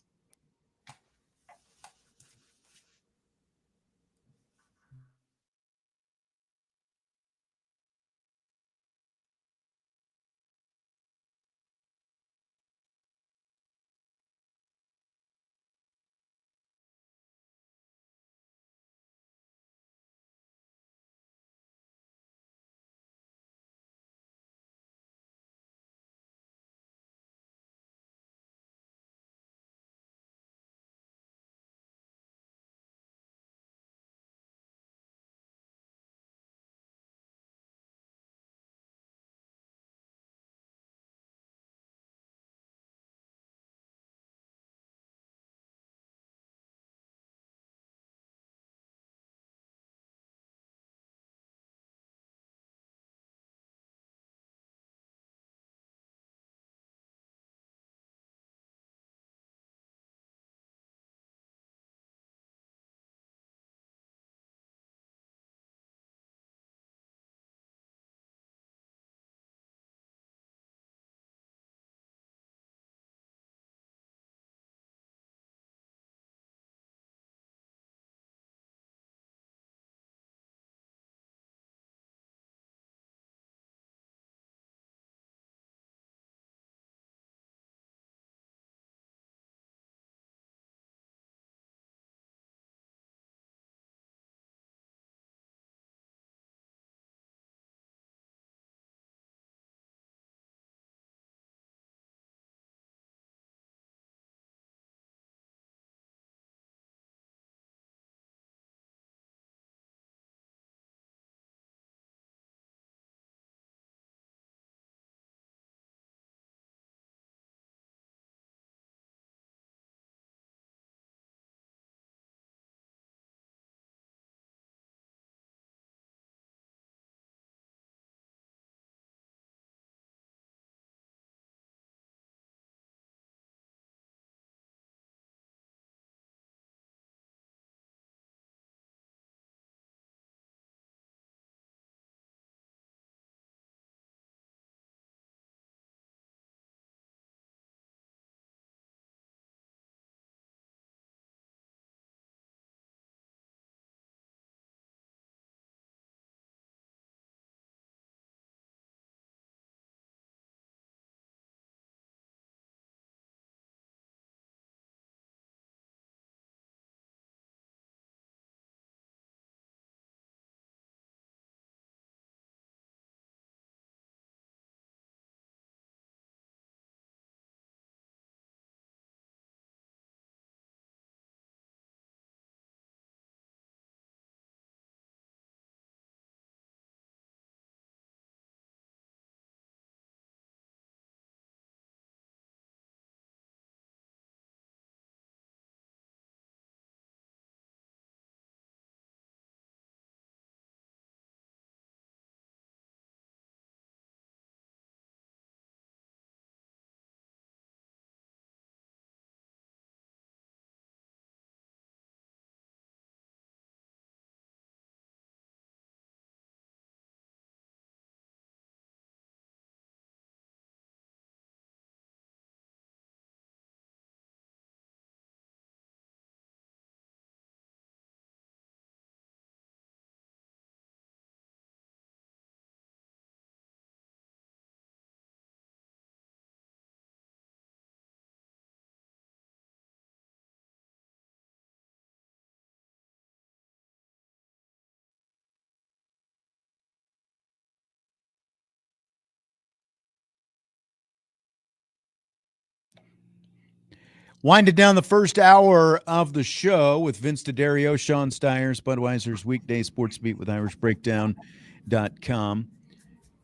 A: Winded down the first hour of the show with Vince DeDario, Sean Stiers, Budweiser's weekday sports beat with IrishBreakdown.com.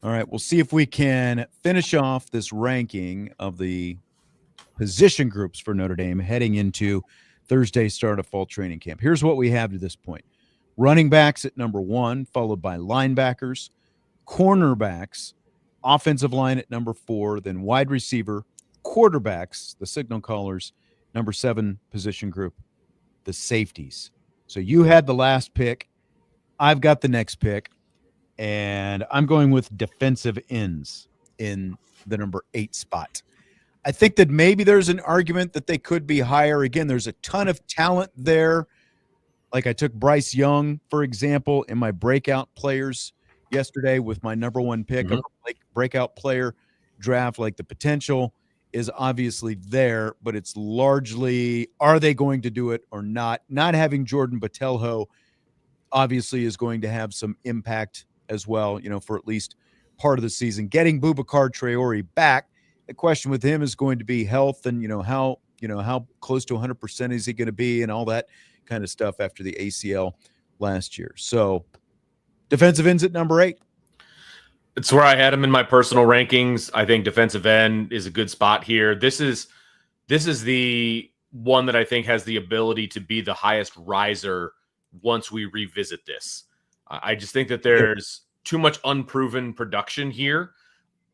A: All right, we'll see if we can finish off this ranking of the position groups for Notre Dame heading into Thursday's start of fall training camp. Here's what we have to this point. Running backs at number 1, followed by linebackers, cornerbacks, offensive line at number 4, then wide receiver, quarterbacks, the signal callers, number 7 position group, the safeties. So you had the last pick. I've got the next pick, and I'm going with defensive ends in the number 8 spot. I think that maybe there's an argument that they could be higher. Again, there's a ton of talent there. Like I took Bryce Young, for example, in my breakout players yesterday with my number 1 pick of a breakout player draft. Like the potential is obviously there, but it's largely, are they going to do it or not? Not having Jordan Botelho obviously is going to have some impact as well, for at least part of the season. Getting Boubacar Traore back, the question with him is going to be health and, how close to 100% is he going to be and all that kind of stuff after the ACL last year. So defensive ends at number 8.
B: It's where I had him in my personal rankings. I think defensive end is a good spot here. This is the one that I think has the ability to be the highest riser once we revisit this. I just think that there's too much unproven production here,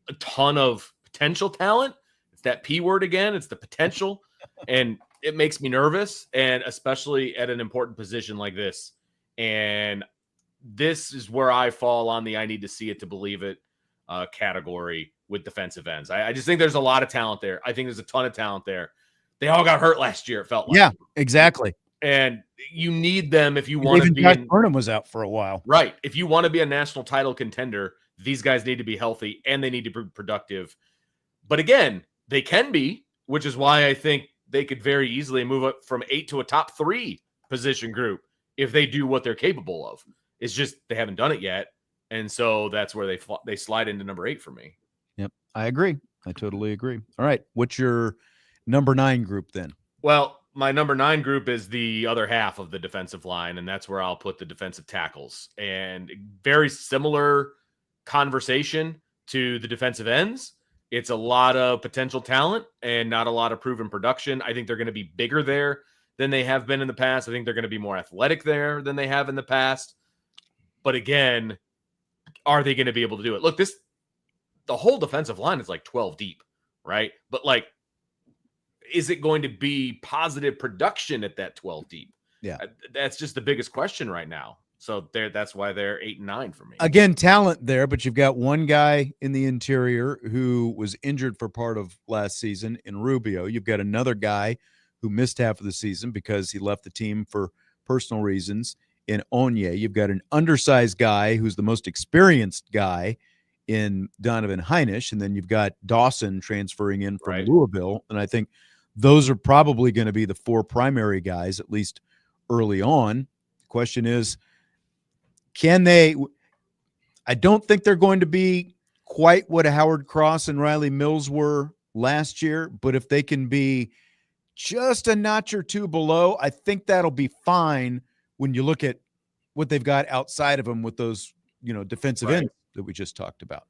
B: a ton of potential talent. It's that P word again. It's the potential, and it makes me nervous, and especially at an important position like this. And this is where I fall on the I need to see it to believe it category with defensive ends. I just think there's a lot of talent there. I think there's a ton of talent there. They all got hurt last year, it felt like.
A: Yeah, exactly.
B: And you need them if you want to be.
A: Josh Burnham was out for a while.
B: Right. If you want to be a national title contender, these guys need to be healthy and they need to be productive. But again, they can be, which is why I think they could very easily move up from 8 to a top 3 position group if they do what they're capable of. It's just they haven't done it yet. And so that's where they slide into number 8 for me.
A: Yep, I agree. I totally agree. All right. What's your number 9 group then?
B: Well, my number 9 group is the other half of the defensive line, and that's where I'll put the defensive tackles. And very similar conversation to the defensive ends. It's a lot of potential talent and not a lot of proven production. I think they're going to be bigger there than they have been in the past. I think they're going to be more athletic there than they have in the past. But again, are they going to be able to do it? Look, the whole defensive line is like 12 deep, right? But is it going to be positive production at that 12 deep?
A: Yeah.
B: That's just the biggest question right now. So that's why they're 8 and 9 for me.
A: Again, talent there, but you've got one guy in the interior who was injured for part of last season in Rubio. You've got another guy who missed half of the season because he left the team for personal reasons in Onye. You've got an undersized guy who's the most experienced guy in Donovan Heinisch, and then you've got Dawson transferring in from Louisville. And I think those are probably going to be the 4 primary guys, at least early on. The question is, can they – I don't think they're going to be quite what Howard Cross and Riley Mills were last year, but if they can be just a notch or 2 below, I think that'll be fine when you look at what they've got outside of them with those, defensive ends that we just talked about.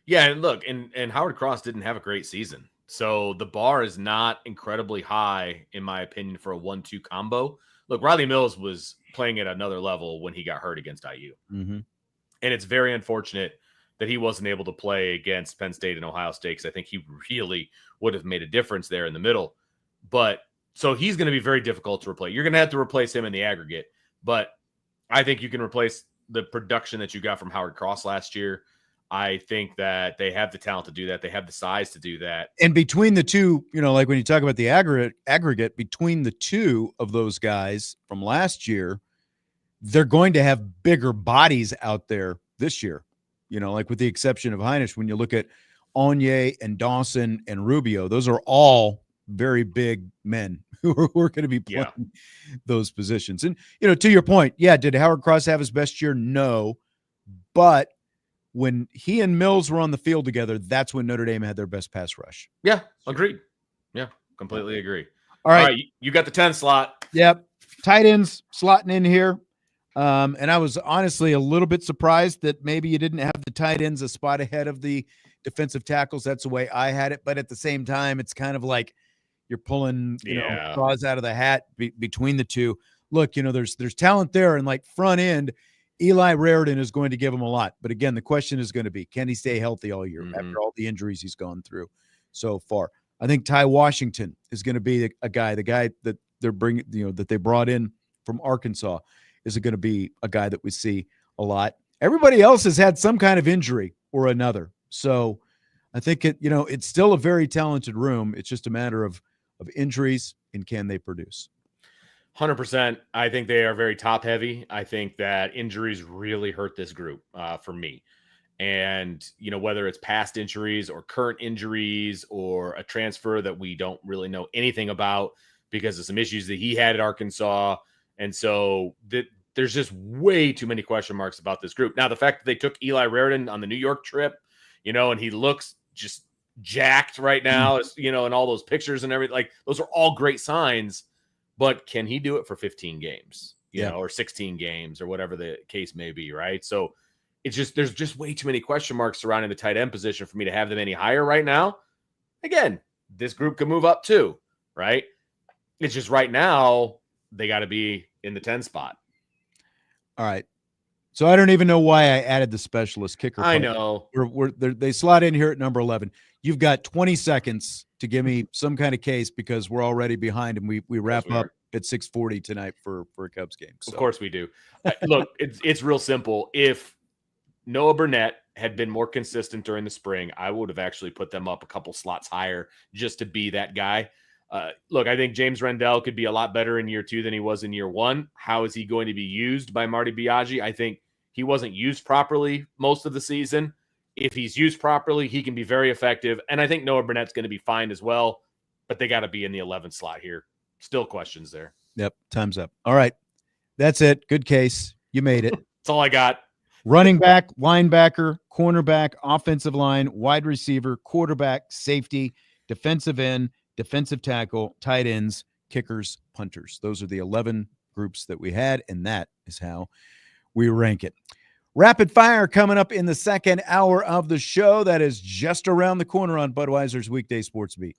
B: Yeah, and look, and Howard Cross didn't have a great season. So the bar is not incredibly high, in my opinion, for a 1-2 combo. Look, Riley Mills was playing at another level when he got hurt against IU.
A: Mm-hmm.
B: And it's very unfortunate that he wasn't able to play against Penn State and Ohio State, because I think he really would have made a difference there in the middle. But so he's going to be very difficult to replace. You're going to have to replace him in the aggregate. But I think you can replace the production that you got from Howard Cross last year. I think that they have the talent to do that. They have the size to do that.
A: And between the two, like when you talk about the aggregate between the two of those guys from last year, they're going to have bigger bodies out there this year, like with the exception of Heinisch. When you look at Onye and Dawson and Rubio, those are all very big men who are going to be playing those positions. And, to your point, did Howard Cross have his best year? No, but when he and Mills were on the field together, that's when Notre Dame had their best pass rush.
B: Yeah, agreed. Yeah, completely agree.
A: All right.
B: You got the 10 slot.
A: Yep. Tight ends slotting in here. And I was honestly a little bit surprised that maybe you didn't have the tight ends a spot ahead of the defensive tackles. That's the way I had it. But at the same time, it's kind of like you're pulling, straws out of the hat between the two. Look, there's talent there, and like front end, Eli Raridan is going to give him a lot. But again, the question is going to be, can he stay healthy all year after all the injuries he's gone through so far? I think Ty Washington is going to be the guy that they're bringing, that they brought in from Arkansas is going to be a guy that we see a lot. Everybody else has had some kind of injury or another. So I think it's still a very talented room. It's just a matter of injuries and can they produce?
B: 100%. I think they are very top heavy. I think that injuries really hurt this group for me. And, whether it's past injuries or current injuries or a transfer that we don't really know anything about because of some issues that he had at Arkansas. And so there's just way too many question marks about this group. Now, the fact that they took Eli Raridan on the New York trip, and he looks just jacked right now, in all those pictures and everything, like those are all great signs. But can he do it for 15 games, or 16 games or whatever the case may be, right? So there's just way too many question marks surrounding the tight end position for me to have them any higher right now. Again, this group can move up too, right? It's just right now they got to be in the 10 spot.
A: All right. So I don't even know why I added the specialist kicker.
B: I know.
A: They slot in here at number 11. You've got 20 seconds to give me some kind of case because we're already behind and we wrap up at 6:40 tonight for a Cubs game. So.
B: Of course we do. Look, it's real simple. If Noah Burnett had been more consistent during the spring, I would have actually put them up a couple slots higher just to be that guy. Look, I think James Rendell could be a lot better in year 2 than he was in year 1. How is he going to be used by Marty Biaggi? I think he wasn't used properly most of the season. If he's used properly, he can be very effective. And I think Noah Burnett's going to be fine as well, but they got to be in the 11th slot here. Still questions there.
A: Yep. Time's up. All right. That's it. Good case. You made it.
B: That's all I got.
A: Running back, linebacker, cornerback, offensive line, wide receiver, quarterback, safety, defensive end, defensive tackle, tight ends, kickers, punters. Those are the 11 groups that we had, and that is how we rank it. Rapid fire coming up in the second hour of the show. That is just around the corner on Budweiser's Weekday Sports Beat.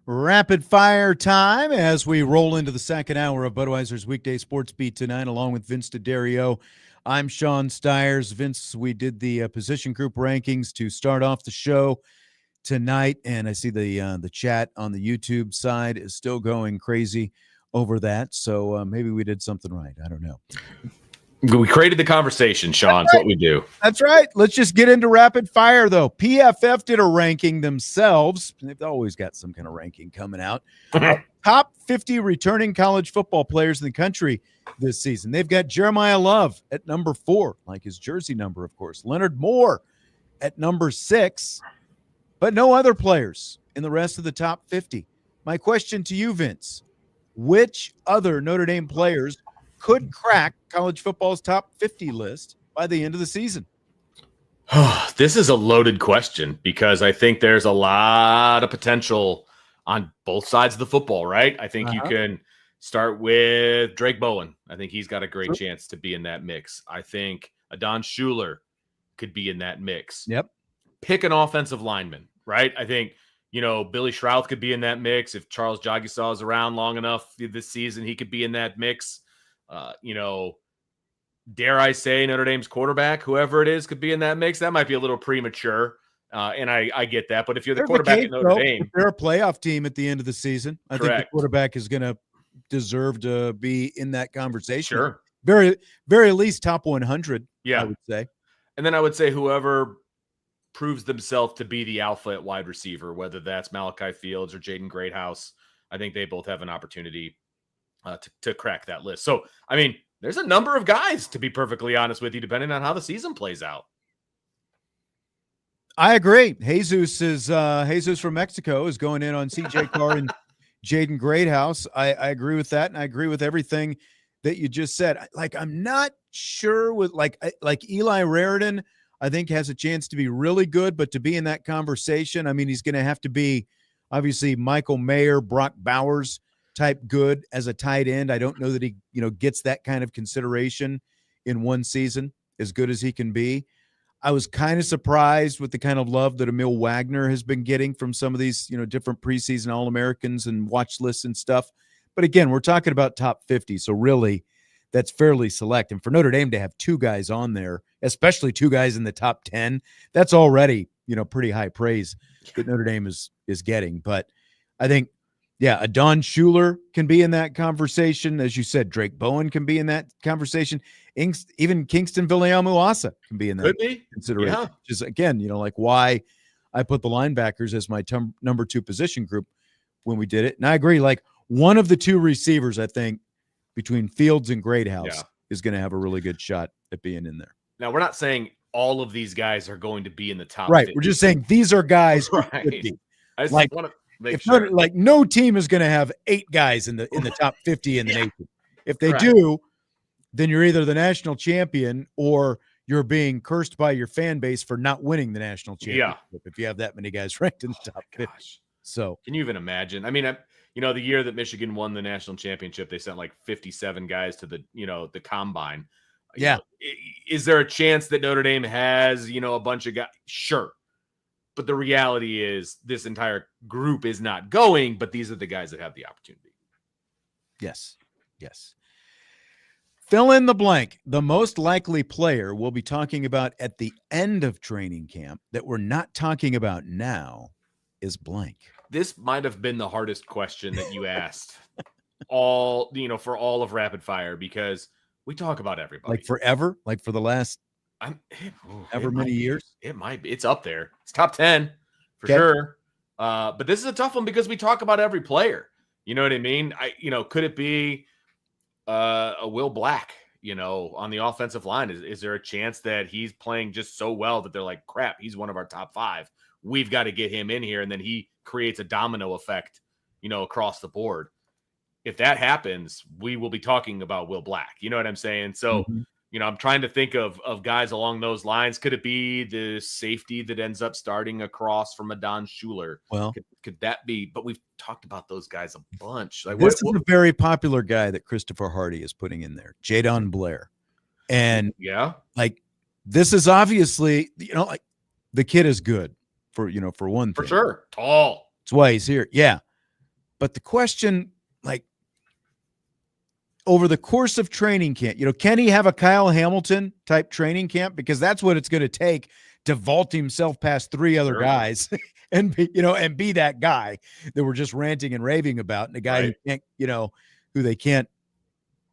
A: Rapid fire time as we roll into the second hour of Budweiser's weekday sports beat tonight, along with Vince DeDario. I'm Sean Stiers. Vince, we did the position group rankings to start off the show tonight, and I see the chat on the YouTube side is still going crazy over that. So maybe we did something right. I don't know.
B: We created the conversation, Sean. That's what we do.
A: That's right. Let's just get into rapid fire, though. PFF did a ranking themselves. They've always got some kind of ranking coming out. Top 50 returning college football players in the country this season. They've got Jeremiah Love at number 4, like his jersey number, of course. Leonard Moore at number 6, but no other players in the rest of the top 50. My question to you, Vince, which other Notre Dame players could crack college football's top 50 list by the end of the season?
B: This is a loaded question because I think there's a lot of potential on both sides of the football, right? I think you can start with Drake Bowen. I think he's got a great chance to be in that mix. I think Adon Schuler could be in that mix.
A: Yep.
B: Pick an offensive lineman, right? I think, Billy Shrouth could be in that mix. If Charles Jagisaw is around long enough this season, he could be in that mix. Dare I say Notre Dame's quarterback, whoever it is, could be in that mix. That might be a little premature, and I get that. But if you're the quarterback at Notre Dame,
A: they're a playoff team at the end of the season. I think the quarterback is going to deserve to be in that conversation.
B: Sure,
A: very, very least top 100.
B: Yeah,
A: I would say.
B: And then I would say whoever proves themselves to be the alpha at wide receiver, whether that's Malachi Fields or Jaden Greathouse, I think they both have an opportunity to crack that list. So, I mean, there's a number of guys, to be perfectly honest with you, depending on how the season plays out.
A: I agree. Jesus from Mexico is going in on CJ Carr and Jaden Greathouse. I agree with that, and I agree with everything that you just said. Like, I'm not sure with like Eli Raridan, I think has a chance to be really good, but to be in that conversation, I mean, he's going to have to be obviously Michael Mayer, Brock Bowers type good as a tight end. I don't know that he, gets that kind of consideration in one season, as good as he can be. I was kind of surprised with the kind of love that Emil Wagner has been getting from some of these, different preseason All-Americans and watch lists and stuff. But again, we're talking about top 50. So really that's fairly select. And for Notre Dame to have 2 guys on there, especially 2 guys in the top 10, that's already, pretty high praise that Notre Dame is getting. But I think, yeah, Adon Schuler can be in that conversation. As you said, Drake Bowen can be in that conversation. Even Kingston Viliamu-Asa can be in that consideration. Yeah. Which is, again, like why I put the linebackers as my number 2 position group when we did it. And I agree, like one of the 2 receivers, I think, between Fields and Greathouse is going to have a really good shot at being in there.
B: Now, we're not saying all of these guys are going to be in the top
A: right.
B: 50.
A: We're just saying these are guys
B: right.
A: who could be.
B: I just
A: like,
B: want to make
A: if
B: sure.
A: not, like no team is going to have 8 guys in the top 50 in the nation. If they do, then you're either the national champion or you're being cursed by your fan base for not winning the national championship. If you have that many guys ranked in the top 50. So
B: can you even imagine? I mean, the year that Michigan won the national championship, they sent like 57 guys to the combine. Is there a chance that Notre Dame has, a bunch of guys? Sure. But the reality is this entire group is not going, but these are the guys that have the opportunity.
A: Yes. Fill in the blank. The most likely player we'll be talking about at the end of training camp that we're not talking about now is blank.
B: This might have been the hardest question that you asked for all of rapid fire, because we talk about everybody.
A: Like forever? Like for the last many years?
B: It might be. It's up there. It's top 10 for sure. But this is a tough one because we talk about every player. You know what I mean? Could it be a Will Black, on the offensive line? Is there a chance that he's playing just so well that they're like, crap, he's one of our top 5. We've got to get him in here. And then he creates a domino effect, across the board. If that happens, we will be talking about Will Black. You know what I'm saying? So, I'm trying to think of guys along those lines. Could it be the safety that ends up starting across from Adon Schuler?
A: Well,
B: could that be? But we've talked about those guys a bunch. Like,
A: this is a very popular guy that Christopher Hardy is putting in there, Jadon Blair. And
B: like
A: this is obviously, like the kid is good. for one thing.
B: For sure. Tall.
A: That's why he's here. Yeah. But the question, like, over the course of training camp, can he have a Kyle Hamilton type training camp? Because that's what it's going to take to vault himself past three other guys and be that guy that we're just ranting and raving about, and a guy who can't, who they can't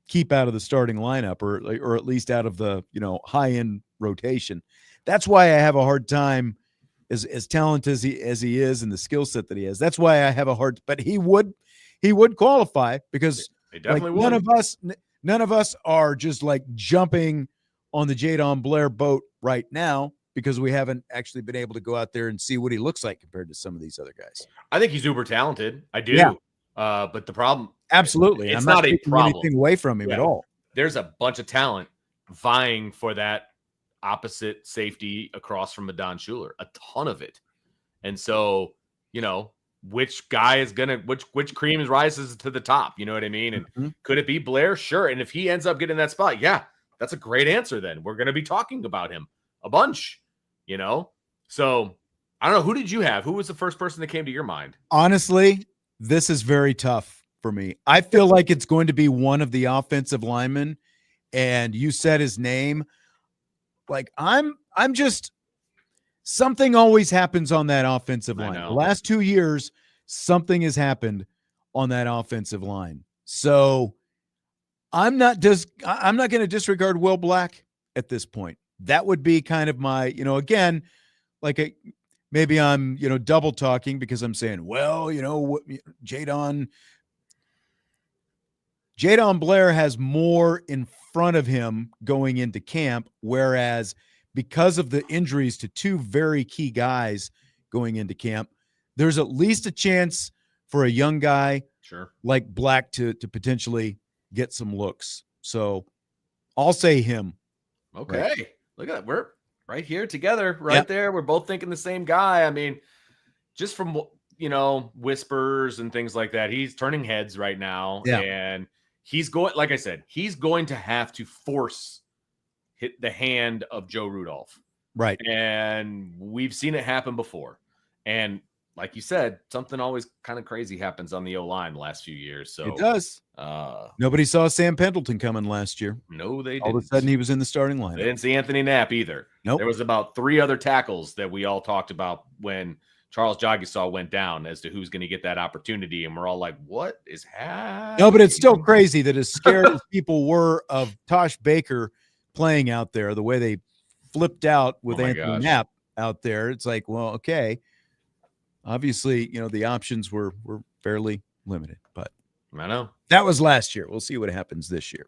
A: keep out of the starting lineup or at least out of the, high end rotation. That's why I have a hard time, as talented as he is and the skill set that he has. That's why I have a hard, but he would qualify because
B: definitely
A: none of us are just like jumping on the Jadon Blair boat right now because we haven't actually been able to go out there and see what he looks like compared to some of these other guys.
B: I think he's uber talented. I do.
A: Yeah.
B: But the problem,
A: absolutely,
B: it's
A: I'm
B: not
A: taking
B: a problem.
A: anything away from him at all.
B: There's a bunch of talent vying for that opposite safety across from Adon Schuler, a ton of it. And so, which guy is going to, which cream rises to the top? You know what I mean? And could it be Blair? Sure. And if he ends up getting that spot, that's a great answer. Then we're going to be talking about him a bunch, So I don't know. Who did you have? Who was the first person that came to your mind?
A: Honestly, this is very tough for me. I feel like it's going to be one of the offensive linemen, and you said his name. Like I'm just, something always happens on that offensive line. The last 2 years, something has happened on that offensive line. So I'm not going to disregard Will Black at this point. That would be kind of my, again, like maybe I'm, double talking because I'm saying, well, Jadon Blair has more in front of him going into camp, whereas because of the injuries to two very key guys going into camp, there's at least a chance for a young guy like Black to potentially get some looks. So I'll say him.
B: Okay. Right. Look at that. We're right here together, there. We're both thinking the same guy. I mean, just from, whispers and things like that, he's turning heads right now. Yeah. And he's going, like I said, he's going to have to hit the hand of Joe Rudolph.
A: Right.
B: And we've seen it happen before. And like you said, something always kind of crazy happens on the O-line the last few years. So
A: it does. Nobody saw Sam Pendleton coming last year.
B: No, they didn't.
A: All of a sudden he was in the starting lineup.
B: They didn't see Anthony Knapp either.
A: Nope.
B: There was about 3 other tackles that we all talked about when Charles Jagisaw went down as to who's going to get that opportunity. And we're all like, what is happening?
A: No, but it's still crazy that as scared as people were of Tosh Baker playing out there, the way they flipped out with Anthony Knapp out there, it's like, well, okay. Obviously, the options were fairly limited, but
B: I know
A: that was last year. We'll see what happens this year.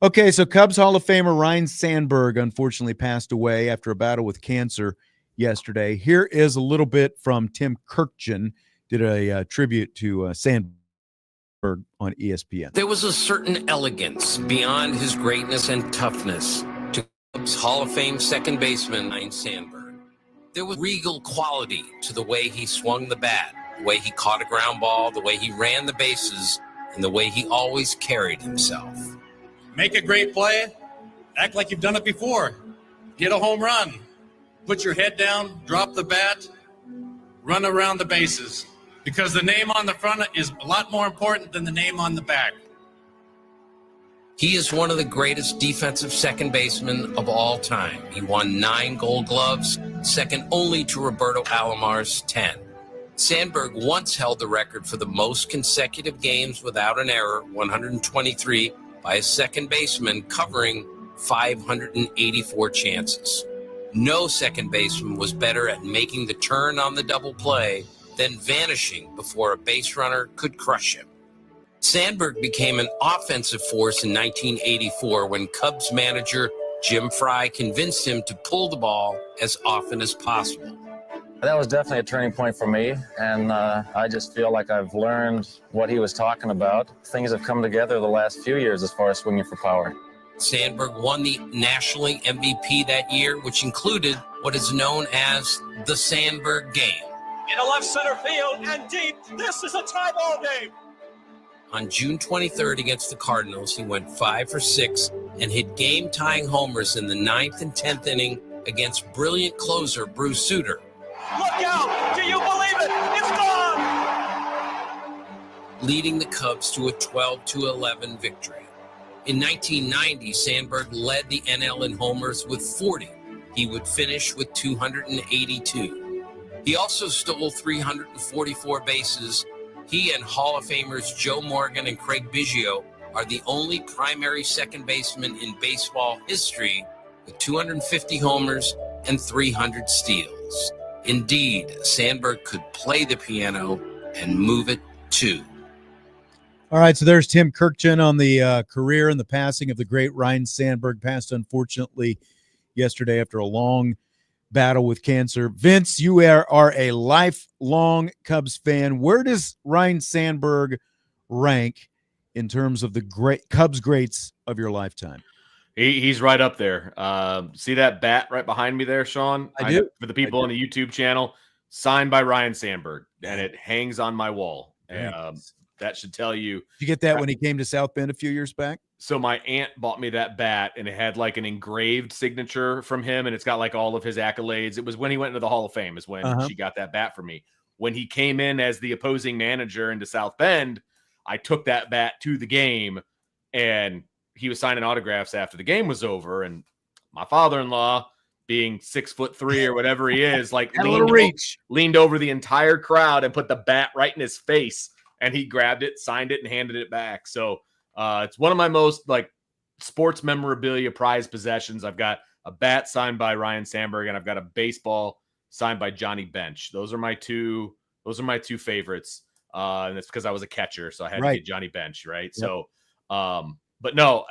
A: Okay, so Cubs Hall of Famer Ryne Sandberg unfortunately passed away after a battle with cancer yesterday. Here is a little bit from Tim Kirkjian, did a tribute to Sandberg on ESPN.
C: There was a certain elegance beyond his greatness and toughness to Cubs Hall of Fame second baseman Ryne Sandberg. There was regal quality to the way he swung the bat, the way he caught a ground ball, the way he ran the bases, and the way he always carried himself.
D: Make a great play, act like you've done it before, get a home run, put your head down, drop the bat, run around the bases, because the name on the front is a lot more important than the name on the back.
C: He is one of the greatest defensive second basemen of all time. He won 9 Gold Gloves, second only to Roberto Alomar's 10. Sandberg once held the record for the most consecutive games without an error, 123, by a second baseman, covering 584 chances. No second baseman was better at making the turn on the double play than vanishing before a base runner could crush him. Sandberg became an offensive force in 1984 when Cubs manager Jim Fry convinced him to pull the ball as often as possible.
E: That was definitely a turning point for me, and I just feel like I've learned what he was talking about. Things have come together the last few years as far as swinging for power.
C: Sandberg won the National League MVP that year, which included what is known as the Sandberg game.
F: In a left center field and deep, this is a tie ball game.
C: On June 23rd against the Cardinals, he went 5 for 6 and hit game-tying homers in the 9th and 10th inning against brilliant closer Bruce Sutter.
F: Look out! Do you believe it? It's gone!
C: Leading the Cubs to a 12-11 victory. In 1990, Sandberg led the NL in homers with 40. He would finish with 282. He also stole 344 bases. He and Hall of Famers Joe Morgan and Craig Biggio are the only primary second basemen in baseball history with 250 homers and 300 steals. Indeed, Sandberg could play the piano and move it too.
A: All right, so there's Tim Kirkchin on the career and the passing of the great Ryne Sandberg, passed unfortunately yesterday after a long battle with cancer. Vince, you are a lifelong Cubs fan. Where does Ryne Sandberg rank in terms of the great Cubs greats of your lifetime?
B: He's right up there. See that bat right behind me there, Sean?
A: I do.
B: For the people on the YouTube channel, signed by Ryne Sandberg, and it hangs on my wall. That should tell you.
A: Did you get that when he came to South Bend a few years back?
B: So my aunt bought me that bat, and it had like an engraved signature from him, and it's got like all of his accolades. It was when he went into the Hall of Fame is when she got that bat for me. When he came in as the opposing manager into South Bend, I took that bat to the game, and he was signing autographs after the game was over. And my father-in-law, being 6'3" or whatever he is, like leaned over the entire crowd and put the bat right in his face. And he grabbed it, signed it, and handed it back. So it's one of my most like sports memorabilia prized possessions. I've got a bat signed by Ryne Sandberg, and I've got a baseball signed by Johnny Bench. Those are my two favorites. And it's because I was a catcher, so I had to get Johnny Bench, right? Yep. So, but no,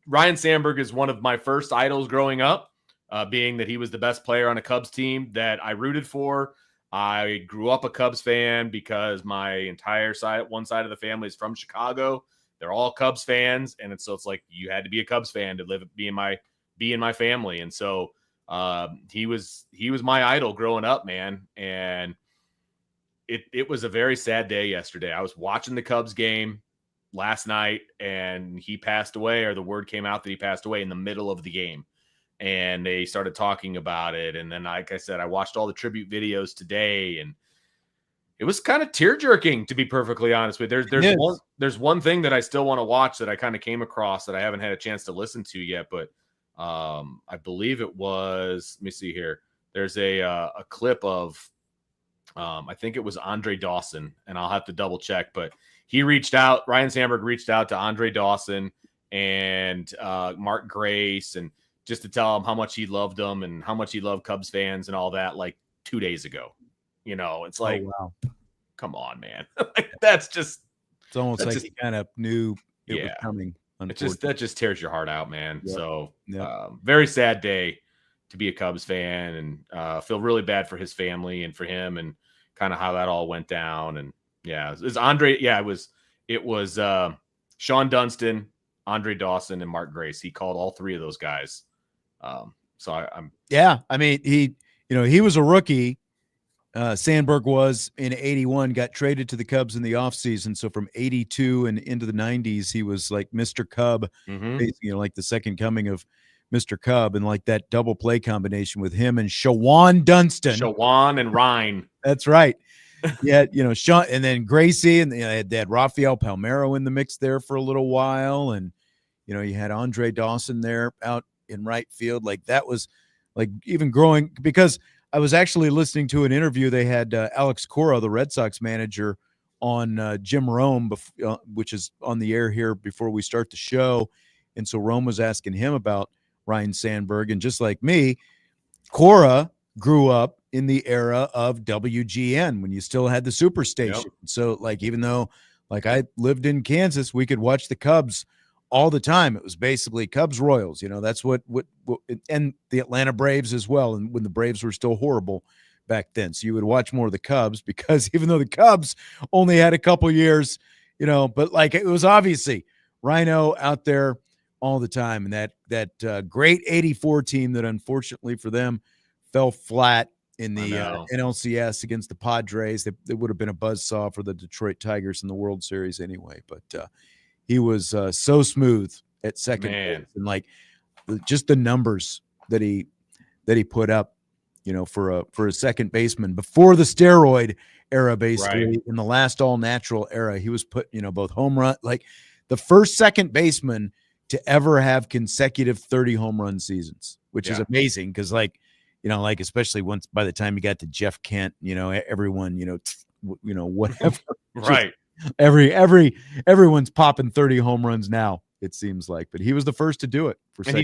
B: Ryne Sandberg is one of my first idols growing up, being that he was the best player on a Cubs team that I rooted for. I grew up a Cubs fan because my entire one side of the family is from Chicago. They're all Cubs fans, and it's like you had to be a Cubs fan to be in my family. And so he was my idol growing up, man. And it was a very sad day yesterday. I was watching the Cubs game last night, and he passed away, or the word came out that he passed away in the middle of the game. And they started talking about it. And then, like I said, I watched all the tribute videos today, and it was kind of tear-jerking, to be perfectly honest with you. There's one thing that I still want to watch that I kind of came across that I haven't had a chance to listen to yet, but I believe it was, let me see here. There's a clip of, I think it was Andre Dawson, and I'll have to double check, but Ryne Sandberg reached out to Andre Dawson and Mark Grace, and just to tell him how much he loved them and how much he loved Cubs fans and all that, like 2 days ago. It's like,
A: wow.
B: Come on, man. That's just,
A: it's almost like he kind of knew it was coming.
B: That just tears your heart out, man.
A: Yep.
B: So
A: Yep.
B: Very sad day to be a Cubs fan, and feel really bad for his family and for him and kind of how that all went down. And it's Andre. Yeah, it was Sean Dunston, Andre Dawson, and Mark Grace. He called all three of those guys.
A: I mean, he was a rookie. Sandberg was in 81, got traded to the Cubs in the offseason. So from 82 and into the 90s, he was like Mr. Cub, like the second coming of Mr. Cub, and like that double play combination with him and Shawan Dunston.
B: Shawan and Ryne.
A: That's right. Yeah, Sean, and then Gracie, and they had Rafael Palmeiro in the mix there for a little while. And, you had Andre Dawson there out in right field. Like that was like even growing, because I was actually listening to an interview. They had Alex Cora, the Red Sox manager, on Jim Rome, which is on the air here before we start the show. And so Rome was asking him about Ryne Sandberg. And just like me, Cora grew up in the era of WGN when you still had the Superstation. Yep. So like, even though like I lived in Kansas, we could watch the Cubs all the time. It was basically Cubs Royals, that's what and the Atlanta Braves as well. And when the Braves were still horrible back then, so you would watch more of the Cubs, because even though the Cubs only had a couple years, but like it was obviously Rhino out there all the time. And that great 84 team that unfortunately for them fell flat in the NLCS against the Padres. They would have been a buzzsaw for the Detroit Tigers in the World Series anyway. But he was so smooth at second base, and like just the numbers that he put up for a second baseman before the steroid era, basically
B: Right.
A: in the last all natural era. He was put, both home run, like the first second baseman to ever have consecutive 30 home run seasons, which is amazing because especially once by the time you got to Jeff Kent, everyone, whatever.
B: Right.
A: Everyone's popping 30 home runs now, it seems like, but he was the first to do it
B: And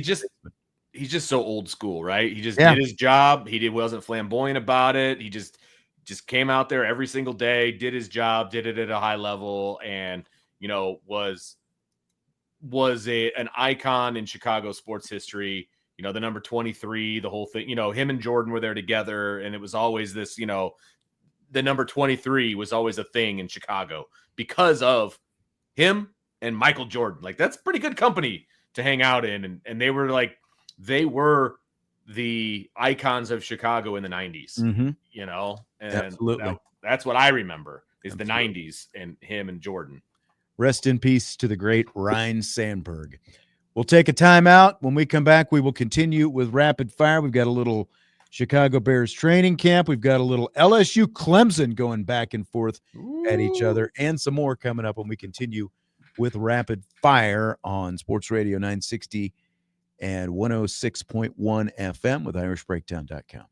B: he's just so old school, right? He just did his job. Wasn't flamboyant about it. He just came out there every single day, did his job, did it at a high level, and was an icon in Chicago sports history. The number 23, the whole thing. Him and Jordan were there together, and it was always this. The number 23 was always a thing in Chicago because of him and Michael Jordan. Like, that's pretty good company to hang out in, and they were the icons of Chicago in the 90s.
A: Mhm.
B: And
A: Absolutely.
B: that's what I remember is
A: Absolutely.
B: the 90s and him and Jordan.
A: Rest in peace to the great Ryan Sandberg. We'll take a timeout. When we come back, we will continue with rapid fire. We've got a little Chicago Bears training camp. We've got a little LSU Clemson going back and forth at each other, and some more coming up when we continue with rapid fire on Sports Radio 960 and 106.1 FM with IrishBreakdown.com.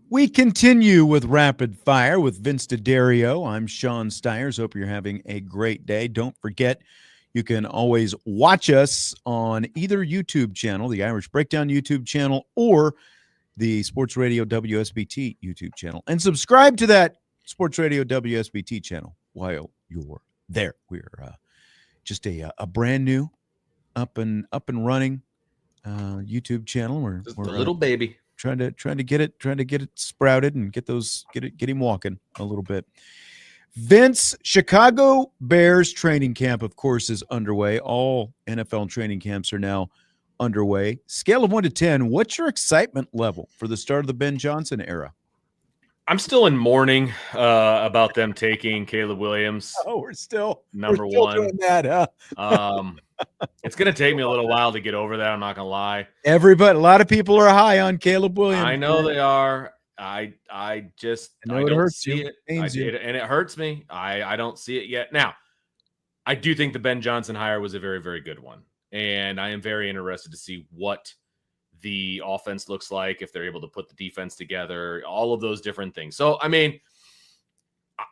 A: We continue with Rapid Fire with Vince DeDario. I'm Sean Stiers. Hope you're having a great day. Don't forget, you can always watch us on either YouTube channel, the Irish Breakdown YouTube channel, or the Sports Radio WSBT YouTube channel. And subscribe to that Sports Radio WSBT channel while you're there. We're just a brand new, up and running YouTube channel. We're
B: a little baby.
A: Trying to get it sprouted and get him walking a little bit. Vince, Chicago Bears training camp, of course, is underway. All NFL training camps are now underway. Scale of 1 to 10, what's your excitement level for the start of the Ben Johnson era?
B: I'm still in mourning about them taking Caleb Williams.
A: Oh, we're still
B: number one.
A: Doing that, huh?
B: It's going to take me a little while to get over that. I'm not going to lie.
A: A lot of people are high on Caleb Williams.
B: I know they are. I don't see it. And it hurts me. I don't see it yet. Now, I do think the Ben Johnson hire was a very, very good one. And I am very interested to see what the offense looks like, if they're able to put the defense together, all of those different things. So, I mean,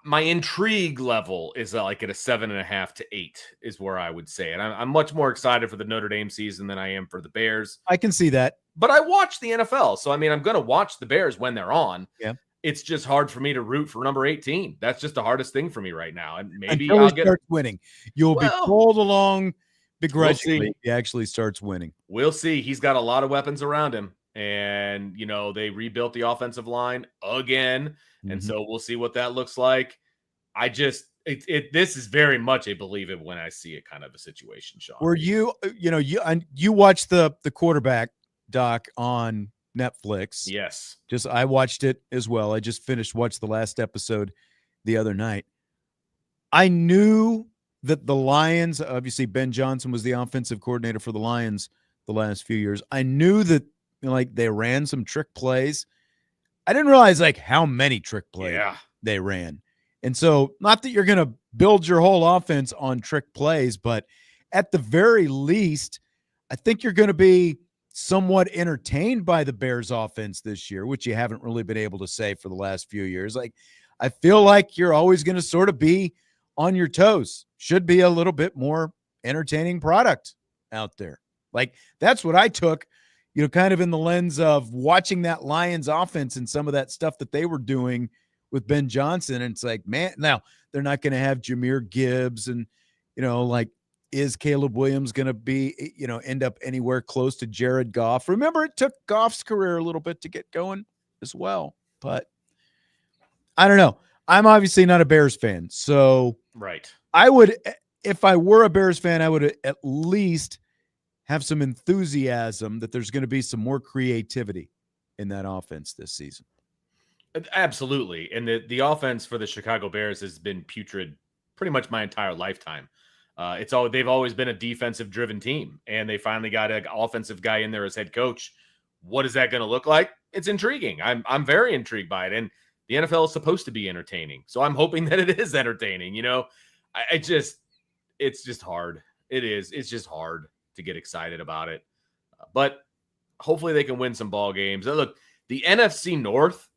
B: my intrigue level is like at a 7.5 to 8 is where I would say. And I'm much more excited for the Notre Dame season than I am for the Bears.
A: I can see that.
B: But I watch the NFL. So, I mean, I'm going to watch the Bears when they're on.
A: Yeah.
B: It's just hard for me to root for number 18. That's just the hardest thing for me right now. And maybe
A: Until he starts winning. You'll be pulled along begrudgingly.
B: We'll
A: he actually starts winning.
B: We'll see. He's got a lot of weapons around him. And, you know, they rebuilt the offensive line again. And so we'll see what that looks like. This is very much a believe it when I see it kind of a situation, Sean.
A: Were you watched the quarterback doc on Netflix?
B: Yes.
A: I watched it as well. I just watched the last episode the other night. I knew that the Lions, obviously Ben Johnson was the offensive coordinator for the Lions the last few years. I knew that they ran some trick plays. I didn't realize how many trick plays they ran. And so not that you're going to build your whole offense on trick plays, but at the very least, I think you're going to be somewhat entertained by the Bears offense this year, which you haven't really been able to say for the last few years. I feel like you're always going to sort of be on your toes. Should be a little bit more entertaining product out there. That's what I took, kind of in the lens of watching that Lions offense and some of that stuff that they were doing with Ben Johnson. And it's man, now they're not going to have Jahmyr Gibbs and, is Caleb Williams going to be, end up anywhere close to Jared Goff? Remember, it took Goff's career a little bit to get going as well, but I don't know. I'm obviously not a Bears fan. So
B: right.
A: If I were a Bears fan, I would at least have some enthusiasm that there's going to be some more creativity in that offense this season.
B: Absolutely. And the offense for the Chicago Bears has been putrid pretty much my entire lifetime. They've always been a defensive driven team, and they finally got an offensive guy in there as head coach. What is that going to look like? It's intriguing. I'm very intrigued by it. And the NFL is supposed to be entertaining. So I'm hoping that it is entertaining. It's just hard. It is. It's just hard to get excited about it. But hopefully they can win some ball games. Look, the NFC North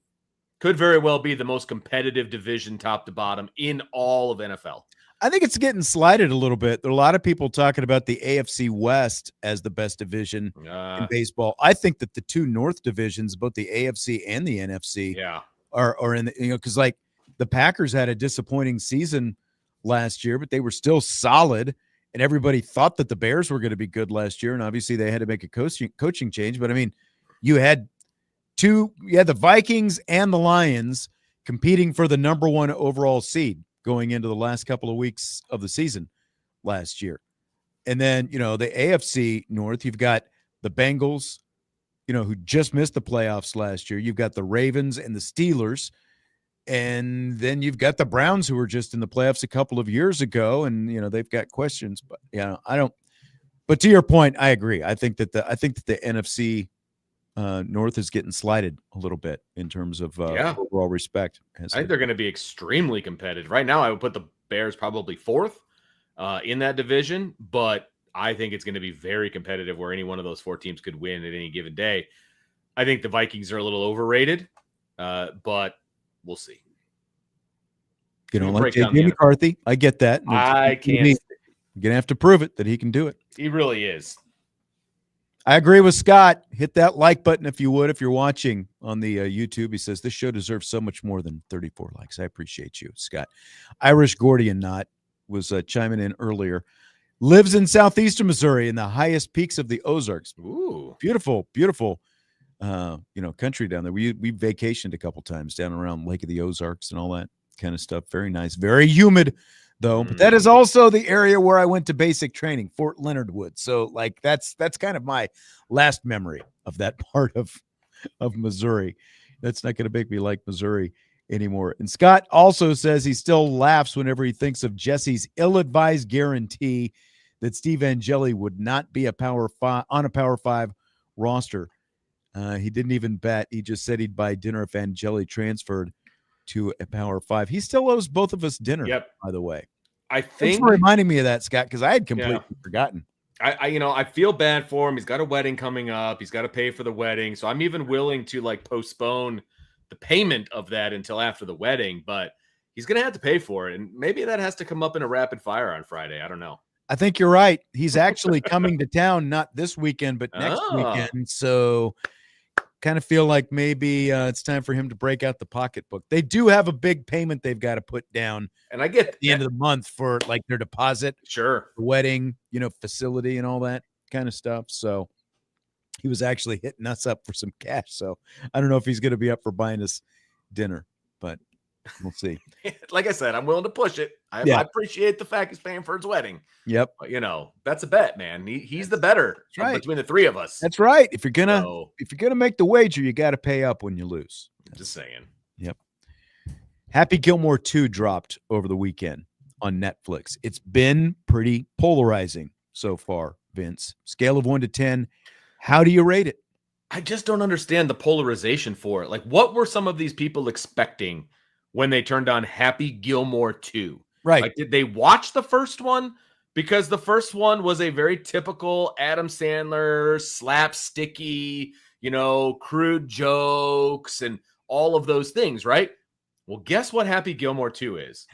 B: could very well be the most competitive division top to bottom in all of NFL.
A: I think it's getting slighted a little bit. There are a lot of people talking about the AFC West as the best division in baseball. I think that the two North divisions, both the AFC and the NFC, are in the, because the Packers had a disappointing season last year, but they were still solid, and everybody thought that the Bears were going to be good last year, and obviously they had to make a coaching change. But I mean, you had the Vikings and the Lions competing for the number one overall seed going into the last couple of weeks of the season last year. And then, the AFC North, you've got the Bengals, who just missed the playoffs last year. You've got the Ravens and the Steelers. And then you've got the Browns, who were just in the playoffs a couple of years ago. And, they've got questions, but but to your point, I agree. I think that the NFC North is getting slighted a little bit in terms of overall respect.
B: I think they're going to be extremely competitive. Right now, I would put the Bears probably fourth in that division, but I think it's going to be very competitive where any one of those four teams could win at any given day. I think the Vikings are a little overrated. but we'll see.
A: You know, like
B: Break down the
A: JJ McCarthy. I get that. And
B: I can't.
A: you're going to have to prove it that he can do it.
B: He really is.
A: I agree with Scott. Hit that like button if you would. If you're watching on the YouTube, he says, this show deserves so much more than 34 likes. I appreciate you, Scott. Irish Gordian Knot was chiming in earlier. Lives in southeastern Missouri in the highest peaks of the Ozarks.
B: Ooh.
A: Beautiful, beautiful, country down there. We vacationed a couple times down around Lake of the Ozarks and all that kind of stuff. Very nice. Very humid, though. But that is also the area where I went to basic training, Fort Leonard Wood. So, like, that's kind of my last memory of that part of Missouri. That's not going to make me like Missouri anymore. And Scott also says he still laughs whenever he thinks of Jesse's ill-advised guarantee that Steve Angeli would not be on a Power 5 roster. He didn't even bet. He just said he'd buy dinner if Angeli transferred to a Power 5. He still owes both of us dinner, by the way.
B: I
A: Thanks
B: think
A: for reminding me of that, Scott, because I had completely forgotten.
B: I feel bad for him. He's got a wedding coming up. He's got to pay for the wedding. So I'm even willing to like postpone the payment of that until after the wedding, but he's going to have to pay for it. And maybe that has to come up in a rapid fire on Friday. I don't know.
A: I think you're right. He's actually coming to town, not this weekend, but next weekend. So kind of feel like maybe it's time for him to break out the pocketbook. They do have a big payment they've got to put down,
B: and I get
A: at the end of the month for like their deposit,
B: the
A: wedding, facility and all that kind of stuff. So he was actually hitting us up for some cash. So I don't know if he's going to be up for buying us dinner, but we'll see.
B: Like I said, I'm willing to push it. I appreciate the fact he's paying for his wedding.
A: Yep.
B: But, that's a bet, man. He's the better between the three of us.
A: That's right. If you're gonna make the wager, you got to pay up when you lose.
B: Just saying.
A: Yep. Happy Gilmore 2 dropped over the weekend on Netflix. It's been pretty polarizing so far, Vince. Scale of 1 to 10. How do you rate it?
B: I just don't understand the polarization for it. Like, what were some of these people expecting when they turned on Happy Gilmore 2?
A: Right.
B: Like, did they watch the first one? Because the first one was a very typical Adam Sandler, slapsticky, crude jokes and all of those things, right? Well, guess what Happy Gilmore 2 is?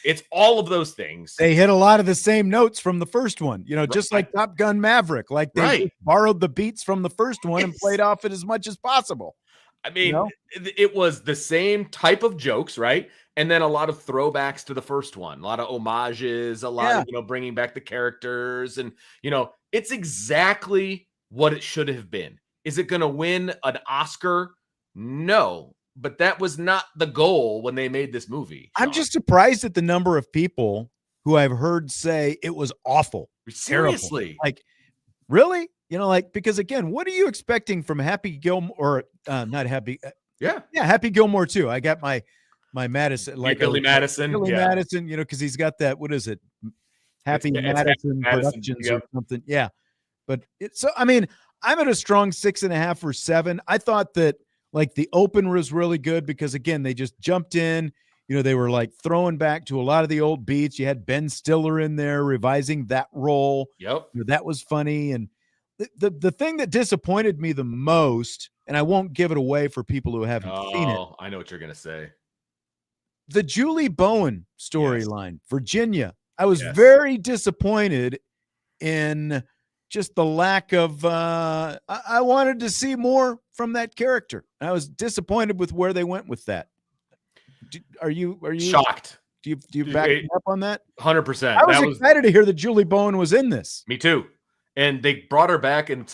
B: It's all of those things.
A: They hit a lot of the same notes from the first one, just like Top Gun Maverick. Like they borrowed the beats from the first one and played off it as much as possible.
B: I mean, it was the same type of jokes, right? And then a lot of throwbacks to the first one, a lot of homages, a lot of, bringing back the characters. And, it's exactly what it should have been. Is it going to win an Oscar? No, but that was not the goal when they made this movie.
A: I'm just surprised at the number of people who I've heard say it was awful.
B: Seriously.
A: Terrible. Like, really? Because again, what are you expecting from Happy Gilmore or not Happy? Happy Gilmore 2. I got my Madison, like
B: Billy Madison.
A: Billy Madison, because he's got that, what is it? Happy Madison Productions or something. Yeah. But I'm at a strong 6.5 or 7. I thought that like the open was really good because again, they just jumped in, they were like throwing back to a lot of the old beats. You had Ben Stiller in there revising that role.
B: Yep.
A: That was funny. And the thing that disappointed me the most, and I won't give it away for people who haven't seen it.
B: I know what you're going to say.
A: The Julie Bowen storyline, Virginia. I was very disappointed in just the lack of I wanted to see more from that character. I was disappointed with where they went with that. Are you
B: shocked?
A: Do you back me up on that?
B: 100%.
A: I was excited to hear that Julie Bowen was in this.
B: Me too. And they brought her back in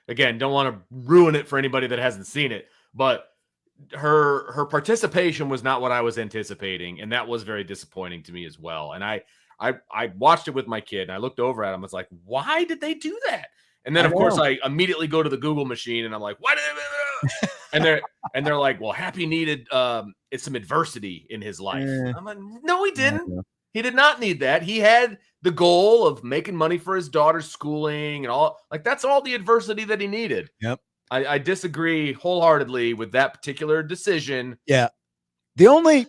B: again, don't want to ruin it for anybody that hasn't seen it, but her participation was not what I was anticipating, and that was very disappointing to me as well. And I watched it with my kid, and I looked over at him. I was like, "Why did they do that?" And then, of course, I immediately go to the Google machine, and I'm like, "Why did they?" and they're like, "Well, Happy needed some adversity in his life." I'm like, "No, he didn't.
A: Yeah.
B: He did not need that. He had the goal of making money for his daughter's schooling and all. Like that's all the adversity that he needed."
A: Yep.
B: I disagree wholeheartedly with that particular decision.
A: Yeah. The only,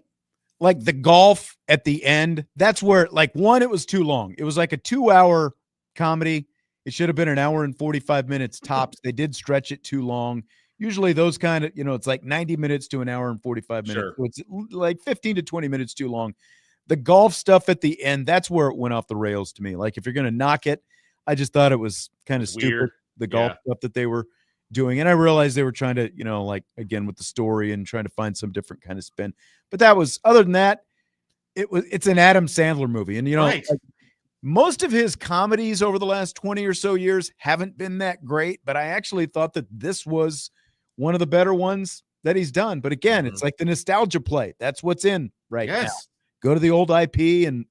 A: like the golf at the end, that's where, like, one, it was too long. It was like a 2-hour comedy. It should have been an hour and 45 minutes tops. They did stretch it too long. Usually those kind of, it's like 90 minutes to an hour and 45 minutes.
B: Sure.
A: So it's like 15 to 20 minutes too long. The golf stuff at the end, that's where it went off the rails to me. Like if you're going to knock it, I just thought it was kind of stupid,
B: weird.
A: the golf stuff that they were doing. And I realized they were trying to, like again with the story and trying to find some different kind of spin. But that was, other than that, it's an Adam Sandler movie. And like, most of his comedies over the last 20 or so years haven't been that great, but I actually thought that this was one of the better ones that he's done. But again, it's like the nostalgia play. That's what's in now. Go to the old IP and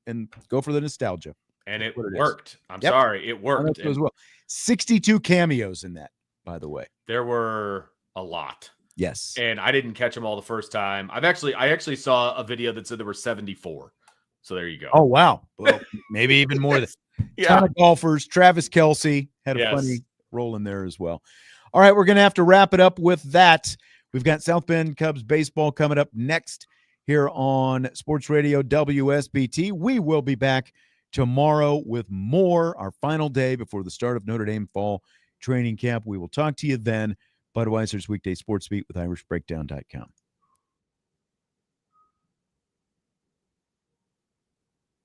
A: go for the nostalgia.
B: And it worked. I'm sorry. It worked.
A: As well. 62 cameos in that, by the way.
B: There were a lot.
A: Yes.
B: And I didn't catch them all the first time. I actually saw a video that said there were 74. So there you go.
A: Oh, wow. Well, maybe even more than ton of golfers. Travis Kelce had a funny role in there as well. All right, we're going to have to wrap it up with that. We've got South Bend Cubs baseball coming up next here on Sports Radio WSBT. We will be back tomorrow with more, our final day before the start of Notre Dame fall training camp. We will talk to you then. Budweiser's Weekday Sports Beat with IrishBreakdown.com.